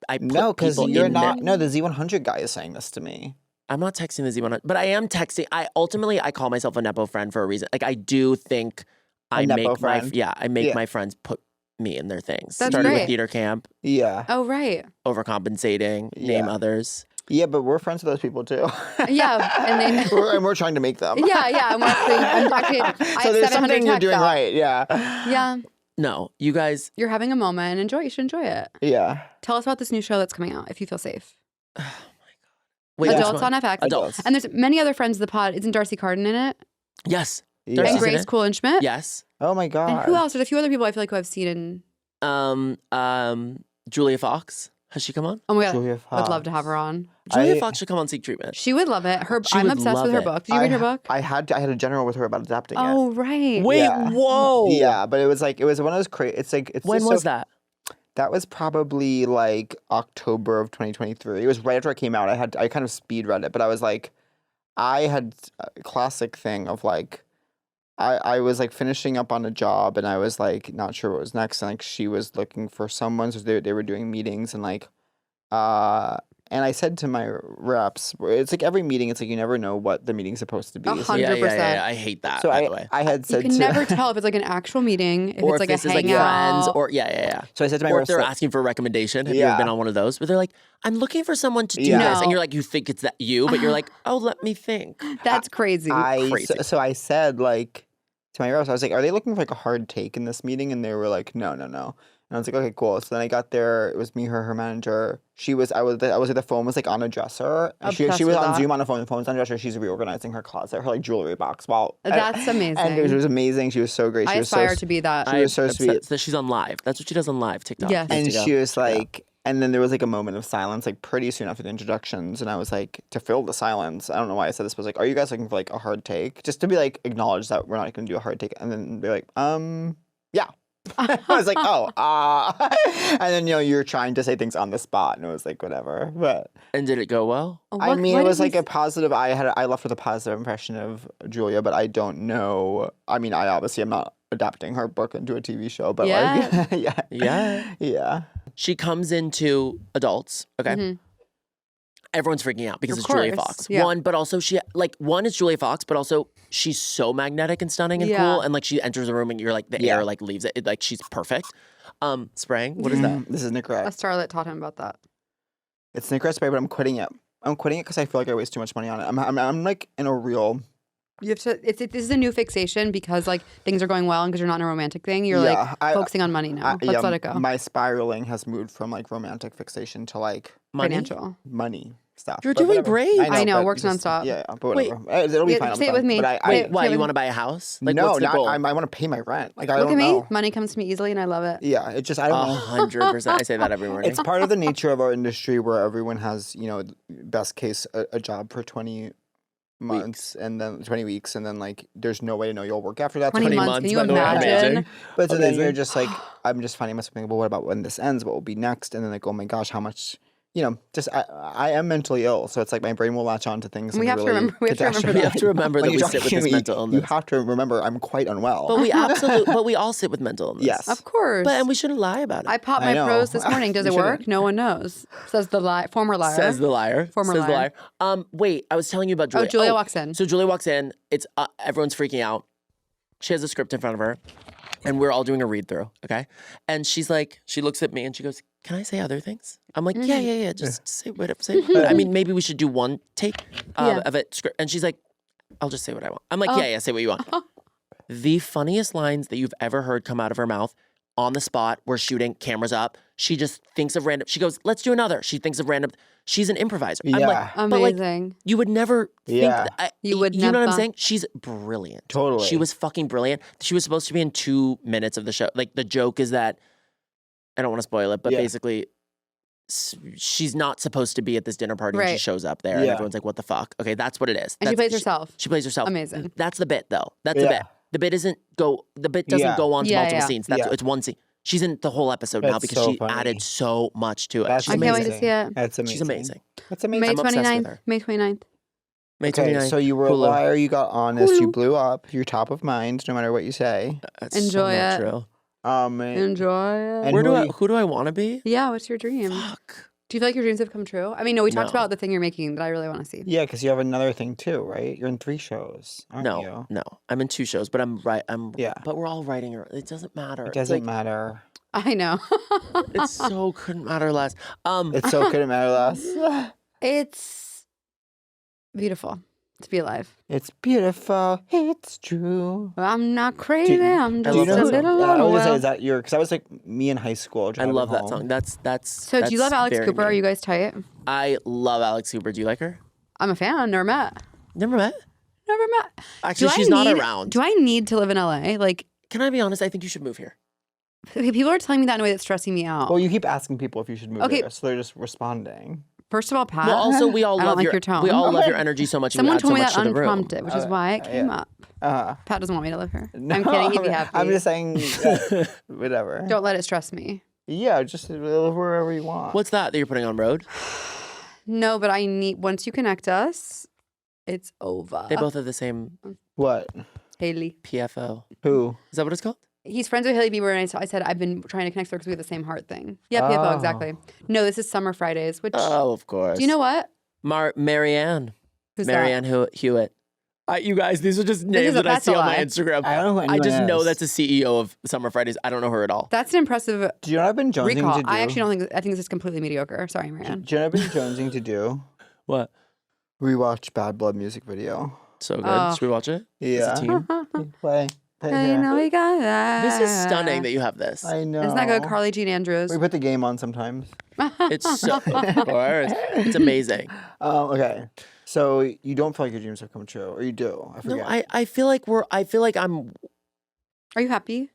I put No, because people you're in not. it. No, the Z100 guy is saying this to me. I'm not texting the Z100, but I am texting. I call myself a Nepo friend for a reason. Like I do think I Nepo make friend. I make Yeah. my friends put me in their things. That's Started great. with theater camp, Yeah. Oh, right. overcompensating, name Yeah. others. Yeah, but we're friends with those people too. Yeah, and they. and we're trying to make them. Yeah. I'm actually. I So have there's 700 something you're texts doing out. right. Yeah. Yeah, No, you guys. you're having a moment. Enjoy. You should enjoy it. Yeah. Tell us about this new show that's coming out. If you feel safe. Wait, which Adults one? on FX. Adults. And there's many other friends of the pod. Isn't Darcy Carden in it? Yes. Yeah. Darcy's And in Grace it. Coolin-Schmidt. Yes. Oh my god. And who else? There's a few other people I feel like who I've seen in. Julia Fox. Has she come on? Oh my god, Julia would love to Fox. have her on. Julia Fox should come on Seek Treatment. She would love it. She I'm would obsessed love with her it. book. Did you read her book? I had a general with her about adapting it. Oh right. Wait, Yeah. whoa. Yeah, but it was one of those crazy. It's like it's When just was so, that? That was probably like October of 2023. It was right after it came out. I kind of speed read it, but I was like, I had a classic thing of like, I was like finishing up on a job and I was like not sure what was next, and like she was looking for someone, so they were doing meetings and like, and I said to my reps, it's like every meeting, it's like you never know what the meeting's supposed to be. 100%. Yeah. I hate that. So by the way. I had You said can to never tell if it's like an actual meeting, if Or it's if like this a is like hangout. friends, or yeah. So I said to my Or if reps, they're like, asking for a recommendation. Have you ever Yeah. been on one of those where they're like, "I'm looking for someone to do Yeah. this," No. and you're like, you think it's that you, but you're like, "Oh, let me think." That's crazy. Crazy. So I said like to my reps, I was like, "Are they looking for like a hard take in this meeting?" And they were like, "No." And I was like, "Okay, cool." So then I got there. It was me, her manager. I was like, the phone was like on a dresser. And she Obsessed was with on that. Zoom on the phone. The phone was on a dresser. She's reorganizing her closet, her like jewelry box. That's amazing. And it was amazing. She was so great. She I was so aspire to be that. She was so I'm sweet. obsessed that she's on live. That's what she does on live TikTok. Yes. And Needs to go. she was like, and then there was like a moment of silence, like pretty soon after the introductions. And I was like, to fill the silence, I don't know why I said this, but I was like, "Are you guys looking for like a hard take?" Just to be like, acknowledge that we're not going to do a hard take. And then they're like, yeah. I was like, oh, and then, you're trying to say things on the spot. And it was like, whatever. But And did it go well? I mean, what it was did like he a positive, I left with a positive impression of Julia, but I don't know. I mean, I obviously am not adapting her book into a TV show, but Yeah. like, Yeah. yeah. She comes into adults. Okay. Mhm. Everyone's freaking out because Of it's Julia course, Fox. yeah. One, but also one is Julia Fox, but also she's so magnetic and stunning and Yeah. cool. And like she enters the room and you're like the Yeah. air like leaves it. Like she's perfect. Spraying. What is that? This is Nick A Rat. starlet taught him about that. It's Nick Rat spray, but I'm quitting it. I'm quitting it because I feel like I waste too much money on it. I'm like in a real. You have to. This is a new fixation because like things are going well and because you're not in a romantic thing. You're Yeah, like focusing on money now. Let's let it go. My spiraling has moved from like romantic fixation to like Money? Financial. money stuff. You're But doing whatever. great. I know, but works just- nonstop. Yeah, but Wait. whatever. It'll be Yeah, fine. I'll say be it with fine. me. But I Wait, why? yeah, You but- want to buy a house? Like, no, what's the not. goal? I want to pay my rent. Like I Look don't at me. know. Money comes to me easily, and I love it. Yeah, it just I don't know. 100%. I say that every morning. It's part of the nature of our industry where everyone has, best case a job for 20 months and then 20 weeks, and then like there's no way to know you'll work after that. 20 months. Can you by the way. imagine? Amazing. But so then you're Amazing. just like, I'm just finding myself thinking, well, what about when this ends? What will be next? And then like, oh my gosh, how much, just I am mentally ill, so it's like my brain will latch on to things. We in a have to really remember- we have to remember catastrophic We that. have to remember When that we you're sit with talking this to me, mental illness. You have to remember I'm quite unwell. But we all sit with mental illness. Yes. Of course. And we shouldn't lie about it. I popped I my know. pros this morning. Does You it work? shouldn't. No one knows. Says the former liar. Says the liar. Former Says liar. the liar. Wait, I was telling you about Julia. Oh, Julia walks in. So Julia walks in. It's everyone's freaking out. She has a script in front of her, and we're all doing a read through. Okay, and she's like, she looks at me and she goes, "Can I say other things?" I'm like, "Yeah. Just say whatever. Say. I mean, maybe we should do one take Yeah. of it." And she's like, "I'll just say what I want." I'm like, "Yeah. Say what you want." The funniest lines that you've ever heard come out of her mouth. On the spot, we're shooting, cameras up. She just thinks of random. She goes, "Let's do another." She thinks of random. She's an improviser. I'm Yeah. like, but like, Amazing. you would never think. Yeah. You would You know what I'm never. saying? She's brilliant. Totally. She was fucking brilliant. She was supposed to be in 2 minutes of the show. Like the joke is that I don't want to spoil it, but Yeah. basically she's not supposed to be at this dinner party and she Right. shows up there and Yeah. everyone's like, "What the fuck?" Okay, that's what it is. And she That's- plays herself. She plays herself. Amazing. That's the bit though. That's the Yeah. bit. The bit doesn't Yeah. go on to Yeah, multiple yeah. scenes. It's one scene. She's in the whole episode now That's because so she funny. added so much to it. That's She's I can't wait amazing. to see it. That's amazing. She's amazing. That's amazing. May I'm obsessed with 29th. her. May 29th. May Okay, 29th. so you were a Hulu. liar, you got honest, you blew up, you're top of mind no matter what you say. That's Enjoy so not it. True. Enjoy it. And Who do I want to be? Yeah, what's your dream? Fuck. Do you feel like your dreams have come true? I mean, no, we talked No. about the thing you're making that I really want to see. Yeah, because you have another thing too, right? You're in 3 shows, aren't you? No. I'm in 2 shows, but I'm right. Yeah. But we're all writing. It doesn't matter. It It's doesn't like, matter. I know. It so couldn't matter less. It so couldn't matter less. It's beautiful to be alive. It's beautiful. It's true. I'm not crazy. I'm I just love a that song. little I was gonna say, unwell. is that your? Because I was like me in high school. I driving love that home. song. That's. So do you love Alex Cooper? Are you guys tight? I love Alex Cooper. Do you like her? I'm a fan. Never met. Never met. Never met. Actually, Do I she's not need- around. Do I need to live in LA? Like, Can I be honest? I think you should move here. okay, people are telling me that in a way that's stressing me out. Well, you keep asking people if you should move Okay. there, so they're just responding. First of all, Pat. Well, also we all I don't love like your tone. We all love your energy so much. and you Someone add told so me much that to the room. unprompted, which is why it came up. Pat doesn't want me to live here. No, I'm kidding. He'd be happy. I'm just saying, whatever. Don't let it stress me. Yeah, just live wherever you want. What's that you're putting on road? No, but I need, once you connect us, it's over. They both have the same What? Haley. PFO. Who? Is that what it's called? He's friends with Haley Bieber, and I said I've been trying to connect her because we have the same heart thing. Yeah, PFO, exactly. No, this is Summer Fridays, which, Oh, of course. do you know what? Marianne. Who's Marianne Hewitt. You guys, these are just names is that I that's see a on my lie. Instagram. I don't know who I anyone just know is. that's a CEO of Summer Fridays. I don't know her at all. That's an impressive Do you know what I've been jonesing recall. to do? I actually don't think, I think this is completely mediocre. Sorry, Marianne. Do you know what I've been jonesing to do? What? Rewatch Bad Blood music video. So good. Oh. Should we watch it? Yeah. As a team? Play. I know we got that. This is stunning that you have this. I know. Isn't that good? Carly Jean Andrews. We put the game on sometimes. It's so, of course. It's amazing. Okay. So you don't feel like your dreams have come true, or you do? I forget. No, I feel like Are you happy?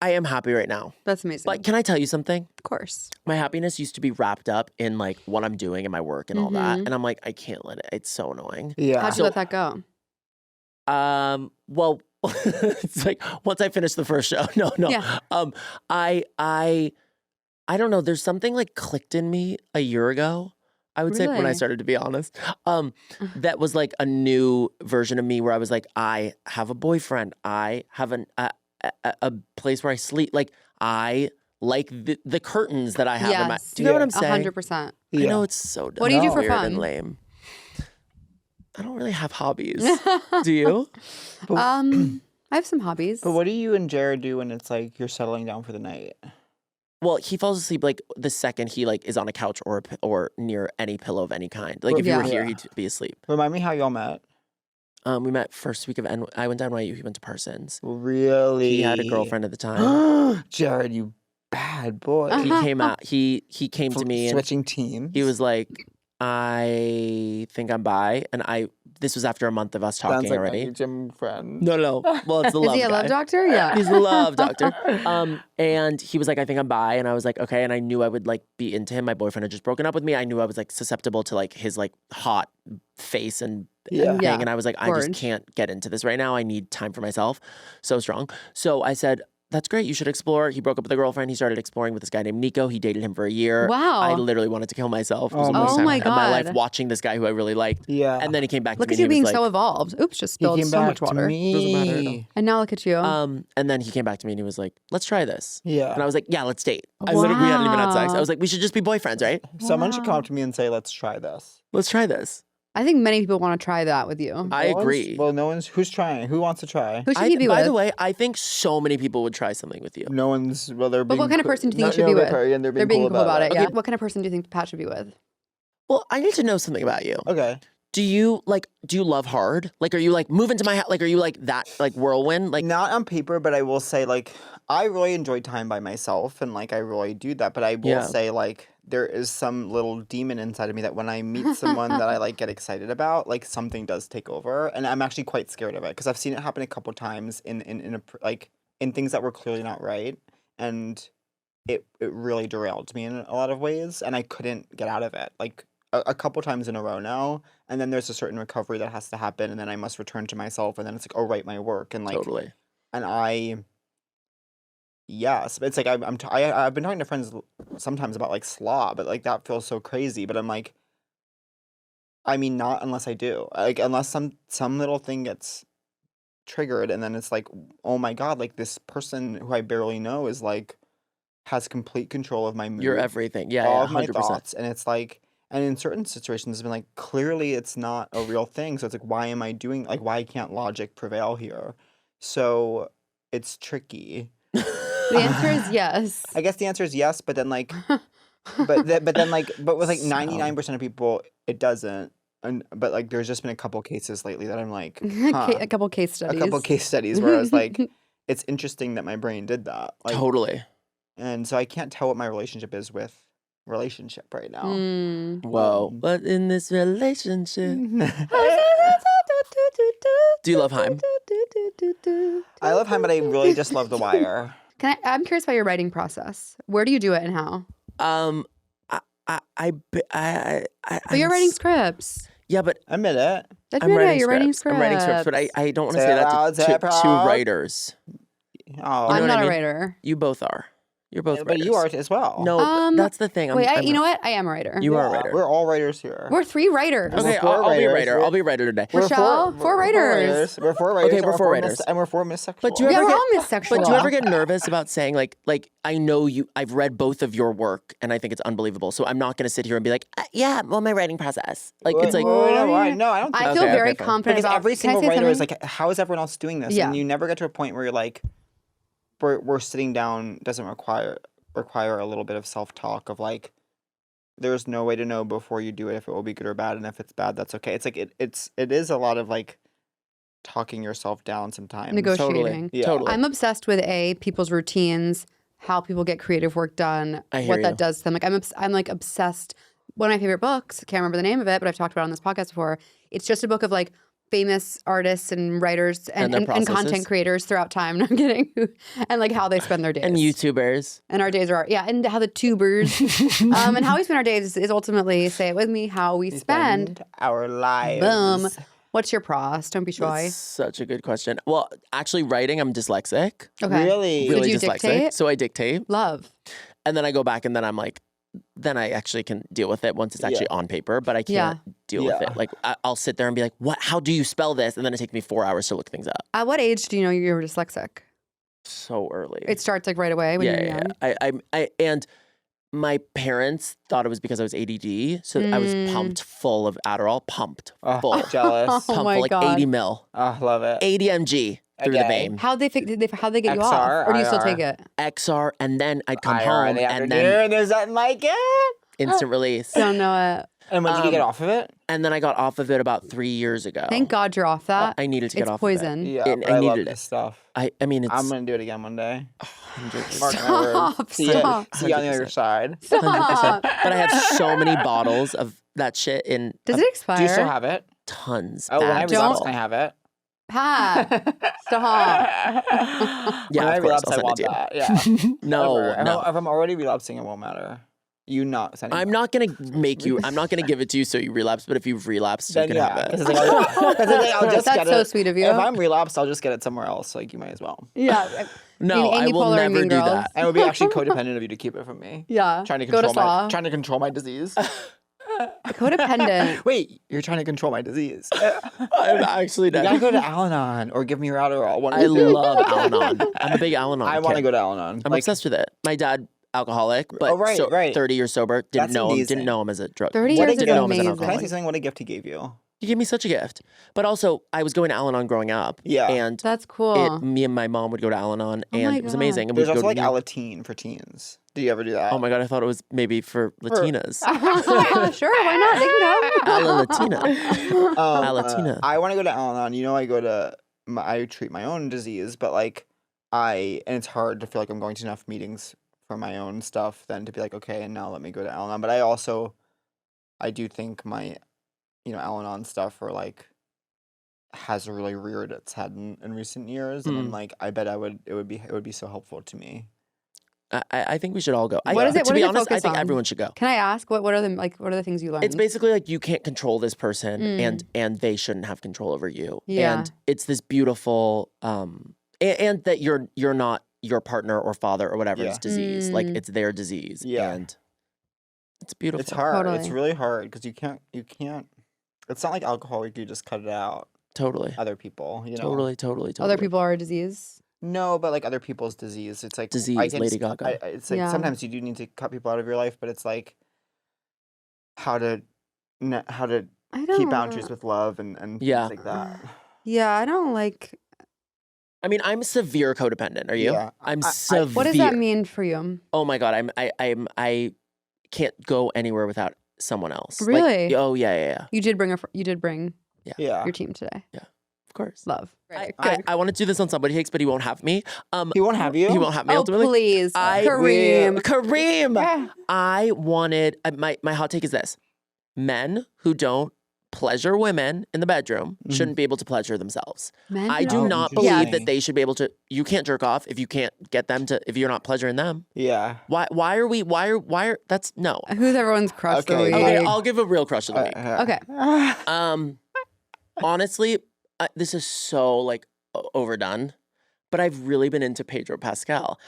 I am happy right now. That's amazing. But can I tell you something? Of course. My happiness used to be wrapped up in like what I'm doing and my work and all that. Mhm. And I'm like, I can't let it. It's so annoying. Yeah. How'd you let that go? Well, it's like once I finish the first show. No. Yeah. I don't know. There's something like clicked in me a year ago. I would say when I Really? started to be honest, that was like a new version of me where I was like, I have a boyfriend. I have a place where I sleep. Like I like the curtains that I have in my. Yes. Do you know what I'm saying? 100%. I know it's so dumb. What do you do for weird fun? and lame. I don't really have hobbies. Do you? I have some hobbies. But what do you and Jared do when it's like you're settling down for the night? Well, he falls asleep like the second he like is on a couch or near any pillow of any kind. Like if you were Yeah. here, he'd be asleep. Remind me how y'all met. We met first week of I went to NYU. He went to Parsons. Really? He had a girlfriend at the time. Jared, you bad boy. He came out. He came to me and Switching teams. he was like, I think I'm bi, and this was after a month of us talking Sounds like already. my gym friend. No. Well, it's the Is love he a guy. love doctor? Yeah. He's the love doctor. And he was like, I think I'm bi. And I was like, okay. And I knew I would like be into him. My boyfriend had just broken up with me. I knew I was like susceptible to like his like hot face and Yeah. thing. Yeah, And I was like, I gorge. just can't get into this right now. I need time for myself. So strong. So I said, that's great. You should explore. He broke up with a girlfriend. He started exploring with this guy named Nico. He dated him for a year. Wow. I literally wanted to kill myself. It was Oh the my worst time my of my life God. watching this guy who I really liked. Yeah. And then he came back Look to at me you and he being was so like, evolved. Oops, just he spilled came so back much water. to Doesn't matter at me. all. And now look at you. and then he came back to me and he was like, let's try this. Yeah. And I was like, yeah, let's date. I literally, we hadn't even had sex. Wow. I was like, we should just be boyfriends, right? Someone should come up to me and say, let's try this. Let's try this. I think many people want to try that with you. I No one's- agree. Well, no one's. Who's trying? Who wants to try? Who should he be By with? the way, I think so many people would try something with you. No one's. Well, they're. But what being kind of cool- person do you think no, you should be they're with? and they're They're being being cool about it. Yeah. Okay. What kind of person do you think Pat should be with? Well, I need to know something about you. Okay. Do you love hard? Like, are you like move into my house? Like, are you like that, like whirlwind? Like, Not on paper, but I will say, like, I really enjoy time by myself, and like I really do that. But I will Yeah. say, like, there is some little demon inside of me that when I meet someone that I like get excited about, like something does take over, and I'm actually quite scared of it because I've seen it happen a couple times in things that were clearly not right, and it really derailed me in a lot of ways, and I couldn't get out of it. Like a couple times in a row now, and then there's a certain recovery that has to happen, and then I must return to myself, and then it's like, oh, right, my work, and like, totally. and yes, it's like I've been talking to friends sometimes about like slaw, but like that feels so crazy, but I'm like, I mean, not unless I do, like unless some little thing gets triggered, and then it's like, oh my God, like this person who I barely know is like has complete control of my mood, You're everything. Yeah, all yeah, of my 100%. thoughts, and it's like, and in certain situations, it's been like, clearly it's not a real thing. So it's like, why am I doing, like, why can't logic prevail here? So it's tricky. The answer is yes. I guess the answer is yes, but then like, but with like 99% of people, it doesn't. But like, there's just been a couple cases lately that I'm like, A couple case studies. a couple case studies where I was like, it's interesting that my brain did that. Like, Totally. And so I can't tell what my relationship is with relationship right now. Whoa. But in this relationship. Do you love Heim? I love Heim, but I really just love The Wire. I'm curious about your writing process. Where do you do it and how? But you're writing scripts. Yeah, but Admit it. You're writing scripts. I'm writing scripts, but I don't want to Say say it that loud, say it to proud. writers. Oh, I'm what not I a mean? writer. You both are. You're both but writers. you are as well. No, that's the thing. You know what? I am a writer. You are a writer. We're all writers here. We're 3 writers. Okay, We're 4 I'll be a writers. writer. I'll be a writer today. Richelle, 4 writers. We're 4 writers. Okay, we're 4 writers. And we're 4 missexual. But do you Yeah, ever we're get, all missexual. But do you ever get nervous about saying like I know you? I've read both of your work, and I think it's unbelievable. So I'm not going to sit here and be like, yeah, well, my writing process. Like it's like No, I don't think I feel very confident because about every Can I single say writer is something? like, how is everyone else doing this? Yeah. And you never get to a point where you're like, we're sitting down doesn't require a little bit of self-talk of like, there's no way to know before you do it if it will be good or bad, and if it's bad, that's okay. It's like it is a lot of like talking yourself down sometimes. Negotiating. Yeah. Totally. I'm obsessed with people's routines, how people get creative work done, I hear what you. that does to them. Like I'm like obsessed. One of my favorite books, can't remember the name of it, but I've talked about it on this podcast before. It's just a book of like famous artists and writers And their and processes. content creators throughout time. No, I'm kidding. And like how they spend their days. and YouTubers. And our days are and how the tubers and how we spend our days is ultimately, say it with me, how we spend. our lives. Boom. What's your pros? Don't be shy. That's such a good question. Well, actually, writing, I'm dyslexic. Okay. Really? Did Really you dyslexic. dictate? So I dictate, Love. and then I go back, and then I'm like, then I actually can deal with it once it's actually on paper, but I can't deal with it. Like I'll sit there and be like, "What? How do you spell this?" And then it takes me 4 hours to look things up. At what age do you know you were dyslexic? So early. It starts like right away when you're young. I and my parents thought it was because I was ADD, so I was pumped full of Adderall, pumped full, Jealous. Oh pumped my full, like God. 80 mil, Oh, love it. 80 mg through the Okay. vein, How'd they get you off? XR, Or do you still IR. take it? XR, and then I'd come IR home in the and then afternoon, there's nothing like it. instant release. Don't know it. And when did you get off of it? And then I got off of it about 3 years ago. Thank God you're off that. I needed to get It's off poison. of it. Yeah, And but I I love needed this it. stuff. I mean, it's I'm gonna do it again one day. 100%. Mark my words. Stop. See you on the other 100%. side. 100%. But I have so many bottles of that shit in Does it expire? Do you still have it? tons. Oh, when I bags relapse, full. can I have it? Pat. Stop. Yeah, when I of course, relapse, I'll I send it want to you. that. Yeah. No, Ever. no. If I'm already relapsing, it won't matter. You not sending I'm not gonna make you. I'm not gonna give it to you so you relapse. But if you've relapsed, you Then can yeah, have because it. I'll just That's get so it. sweet of you. If I'm relapsed, I'll just get it somewhere else. Like you might as well. Yeah. No, I Amy will Poehler and never Mean do Girls. that. And it would be actually codependent of you to keep it from me. Yeah. Trying to Go to control Saw. trying to control my disease. Codependent. Wait, you're trying to control my disease. I'm actually You gotta not. go to Alanon or give me your Adderall. One of I the two. love Al-Anon. I'm a big Al-Anon. I want to kid. go to Alanon. I'm obsessed with it. My dad, alcoholic, but Oh, right, right. 30 years sober. Didn't That's know him. amazing. Didn't know him as a drug. 30 What years a is didn't know him as an amazing. Can I say alcoholic. something? What a gift he gave you. He gave me such a gift. But also, I was going to Al-Anon growing up. Yeah. And That's cool. me and my mom would go to Al-Anon, Oh and my it was God. amazing. And There's we'd also go like to Alateen for teens. Do you ever do that? Oh my God, I thought it was maybe for Latinas. Sure, why not? They can go. Ala Latina. Alatina. I want to go to Alanon. You know, I treat my own disease, but like and it's hard to feel like I'm going to enough meetings for my own stuff than to be like, okay, and now let me go to Alanon. But I do think my, Alanon stuff or like has really reared its head in recent years, and I'm like, I bet it would be so helpful to me. I think we should all go. What is it? To What be does it honest, I focus think on? everyone should go. Can I ask what are the things you learned? It's basically like you can't control this person, and they shouldn't have control over you. Yeah. And it's this beautiful, and that you're not your partner or father or whatever's disease. Like it's their disease. Yeah. And it's beautiful. It's hard. It's Totally. really hard because you can't. It's not like alcohol where you just cut it out. Totally. Other people, Totally. Other people are a disease. No, but like other people's disease. It's like Disease, I can Lady just- Gaga. it's like Yeah. sometimes you do need to cut people out of your life, but it's like how to I don't keep boundaries with love and Yeah. things like that. Yeah, I don't like I mean, I'm severe codependent. Are you? Yeah. I'm severe. What does that mean for you? Oh my God. I can't go anywhere without someone else. Really? Like, oh yeah. You did bring Yeah. your team today. Of course. Love. I want to do this on Somebody Takes, but he won't have me. He won't have you? He won't have me Oh, ultimately. please. I Kareem. Kareem. I wanted my hot take is this: men who don't pleasure women in the bedroom shouldn't be able to pleasure themselves. Men I do don't- not interesting. believe that they should be able to. You can't jerk off if you can't get them to. If you're not pleasuring them. Yeah. Why are that's no. Who's everyone's crush of the Okay. week? Okay, I'll give a real crush of the week. Okay. Honestly, this is so like overdone, but I've really been into Pedro Pascal.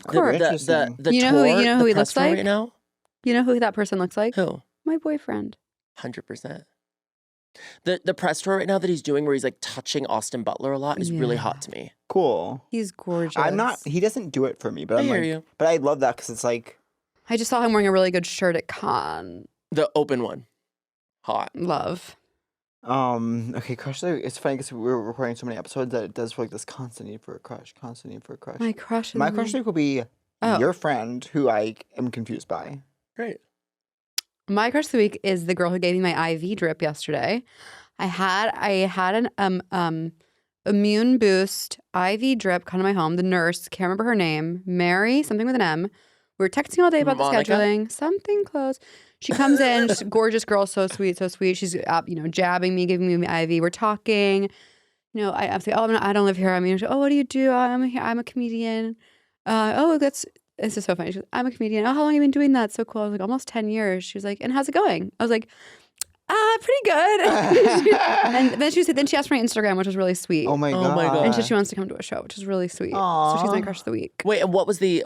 course. The You know tour, who the he press looks tour like? right now. You know who that person looks like? Who? My boyfriend. 100%. The press tour right now that he's doing, where he's like touching Austin Butler a lot, is really Yeah. hot to me. Cool. He's gorgeous. I'm not. He doesn't do it for me, but I I'm hear like. you. But I love that because it's like. I just saw him wearing a really good shirt at Cannes. The open one, hot. Love. Okay, crush. It's funny because we're recording so many episodes that it does feel like this constant need for a crush. Constant need for a crush. My crush. My crush will be Oh. your friend, who I am confused by. Great. My crush of the week is the girl who gave me my IV drip yesterday. I had an immune boost IV drip come to my home. The nurse, can't remember her name, Mary, something with an M. We were texting all day about Monica? the scheduling. Something close. She comes in, she's a gorgeous girl, so sweet, so sweet. She's jabbing me, giving me my IV. We're talking. I'm saying, I don't live here. I mean, oh, what do you do? I'm a comedian. This is so funny. She goes, I'm a comedian. Oh, how long have you been doing that? So cool. I was like, almost 10 years. She was like, and how's it going? I was like, pretty good. And then she asked for my Instagram, which was really sweet. Oh my Oh god. my God. And she wants to come to a show, which is really sweet. So she's my crush of the week. Wait, and what was the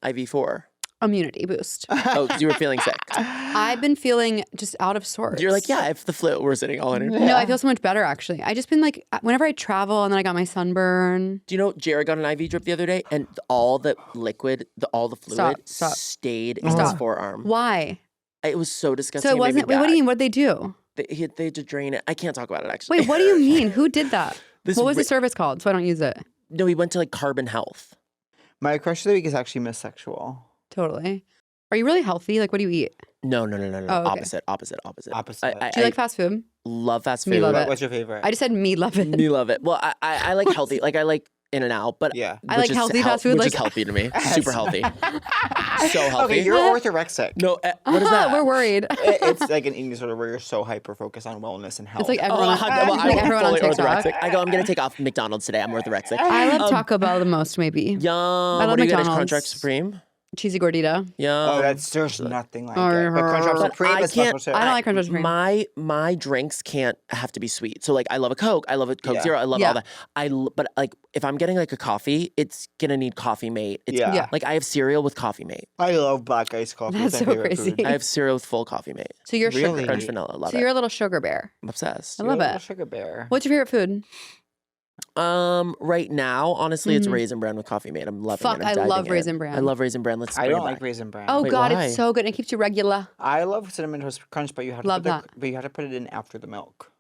IV for? Immunity boost. Oh, 'cause you were feeling sick. I've been feeling just out of sorts. You're like, yeah, if the flu, we're sitting all in it. No, I feel so much better actually. I just been like, whenever I travel and then I got my sunburn. Do you know Jared got an IV drip the other day, and all the liquid, all the fluid Stop. stayed in his forearm. Why? It was so disgusting. So it made me wasn't. Wait, what do you gag. mean? What'd they do? They had to drain it. I can't talk about it actually. Wait, what do you mean? Who did that? This What was the ri- service called? So I don't use it. No, he went to like Carbon Health. My crush of the week is actually Miss Sexual. Totally. Are you really healthy? Like, what do you eat? No. Oh, okay. Opposite. Opposite. Do you like fast food? love fast Me food. love it. What's your favorite? I just said me love it. Me love it. Well, I like healthy. Like I like In and Out, but Yeah. I like which is healthy fast food, which like- is healthy to me. Super healthy. So healthy. Okay, you're orthorexic. No, what is that? We're worried. It's like an eating disorder where you're so hyper focused on wellness and health. It's like Oh, everyone. well, like I'm everyone on fully TikTok. orthorexic. I'm going to take off McDonald's today. I'm orthorexic. I love Taco Bell the most, maybe. Yum. love What do you get at McDonald's. Crunchwrap Supreme? Cheesy gordita. Yum. there's nothing like Or it. But Crunchwrap her- Supreme I is can't- special too. I don't like Crunchwrap Supreme. My drinks can't have to be sweet. So like I love a Coke. I love a Coke Yeah. Zero. I love Yeah. all that. But like if I'm getting like a coffee, it's gonna need Coffee Mate. It's, Yeah. Like I have cereal with Coffee Mate. I love black iced coffee. That's It's my so favorite crazy. food. I have cereal with full Coffee Mate. So you're Really? sugar. Crunch vanilla. Love So it. you're a little sugar bear. I'm obsessed. I love You're a little it. Sugar bear. What's your favorite food? Right now, honestly, it's Raisin Bran with Coffee Mate. I'm loving Fuck, it. I'm I diving love in. Raisin Bran. I love Raisin Bran. Let's I bring don't it like back. Raisin Bran. Oh Wait, God, why? it's so good. It keeps you regular. I love Cinnamon Toast Crunch, but you have to Love but you have to put it in after the milk,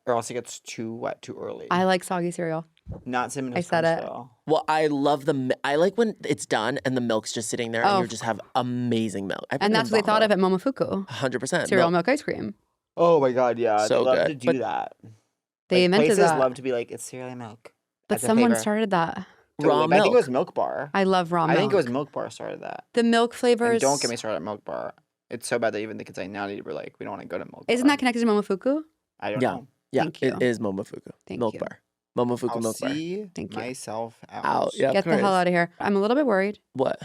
or else it gets too wet too early. I like soggy cereal. Not Cinnamon I Toast said Crunch it. though. Well, I love I like when it's done and the milk's just sitting there and Oh. you just have amazing milk. And that's what they thought of at Momofuku. 100%. Cereal milk ice cream. Oh my god, yeah. So they love good. to do But that. They invented places that. love to be like, it's cereal and milk. But That's a someone flavor. started that. Raw I think it milk. was Milk Bar. I love raw milk. I think it was Milk Bar started that. the milk And flavors. don't get me started at Milk Bar. It's so bad that even the kids I now need were like, we don't want to go to Milk Bar. Isn't that connected to Momofuku? I don't Yeah. know. Yeah, Thank you. it is Momofuku. Thank milk you. bar. Momofuku I'll milk bar. see Thank you. myself out. Out. Yeah, Get the of hell course. out of here. I'm a little bit worried. What?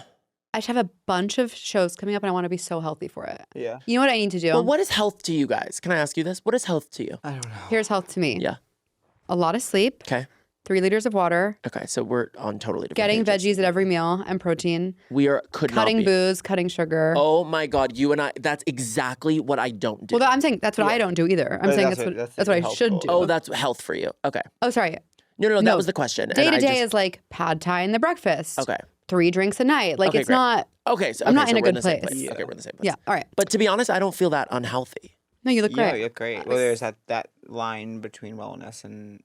I just have a bunch of shows coming up and I want to be so healthy for it. Yeah. You know what I need to do? Well, what is health to you guys? Can I ask you this? What is health to you? I don't know. Here's health to me. Yeah. A lot of sleep, Okay. 3 liters of water, Okay. So we're on totally different getting pages. veggies at every meal and protein, We could cutting not be. booze, cutting sugar. Oh my God. You and I, that's exactly what I don't do. Well, I'm saying that's what I don't do either. I'm But saying that's that's what- what, that's what I health should goal. do. Oh, that's health for you. Okay. Oh, sorry. No, No. that was the question. Day and to I day just- is like pad thai in the breakfast. Okay. 3 drinks a night. Like Okay, it's great. not. Okay. So, I'm not okay, in so a we're good the same place. place. Yeah. Okay, we're in the same place. Yeah. All right. But to be honest, I don't feel that unhealthy. No, you look Yeah, great. you look great. Well, there's that line between wellness and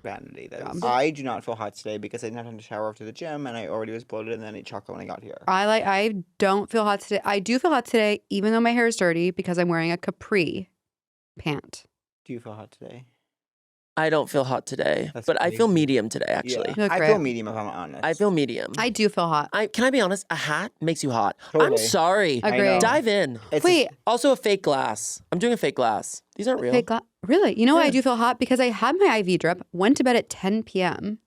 vanity. That Yeah. is. I do not feel hot today because I didn't have time to shower after the gym, and I already was bloated, and then ate chocolate when I got here. I don't feel hot today. I do feel hot today, even though my hair is dirty because I'm wearing a capri pant. Do you feel hot today? I don't feel hot today, That's but I feel crazy. medium today, actually. Yeah. You look I great. feel medium if I'm honest. I feel medium. I do feel hot. Can I be honest? A hat makes you hot. I'm Totally. sorry. I Agree. know. Dive in. It's Wait, Also a fake glass. I'm doing a fake glass. These aren't real. fake really? You know why I Yeah. do feel hot? Because I had my IV drip, went to bed at 10 p.m.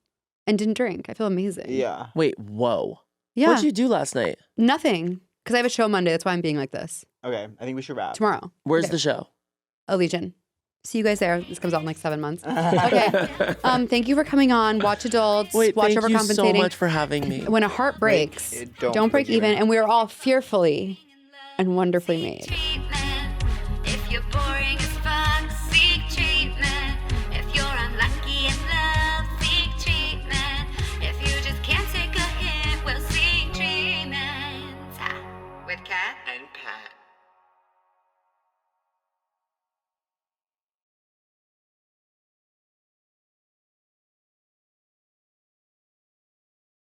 and didn't drink. I feel amazing. Yeah. Wait, whoa. Yeah. What'd you do last night? Nothing. Because I have a show Monday. That's why I'm being like this. Okay, I think we should wrap. Tomorrow. Where's Okay. the show? Allegiant. See you guys there. This comes out in like 7 months. Okay. Thank you for coming on. Watch adults. Wait, watch thank you so overcompensating. much for having me. When a heart breaks, Don't break even. And we are all fearfully and wonderfully made. Treatment. If you're boring as fuck,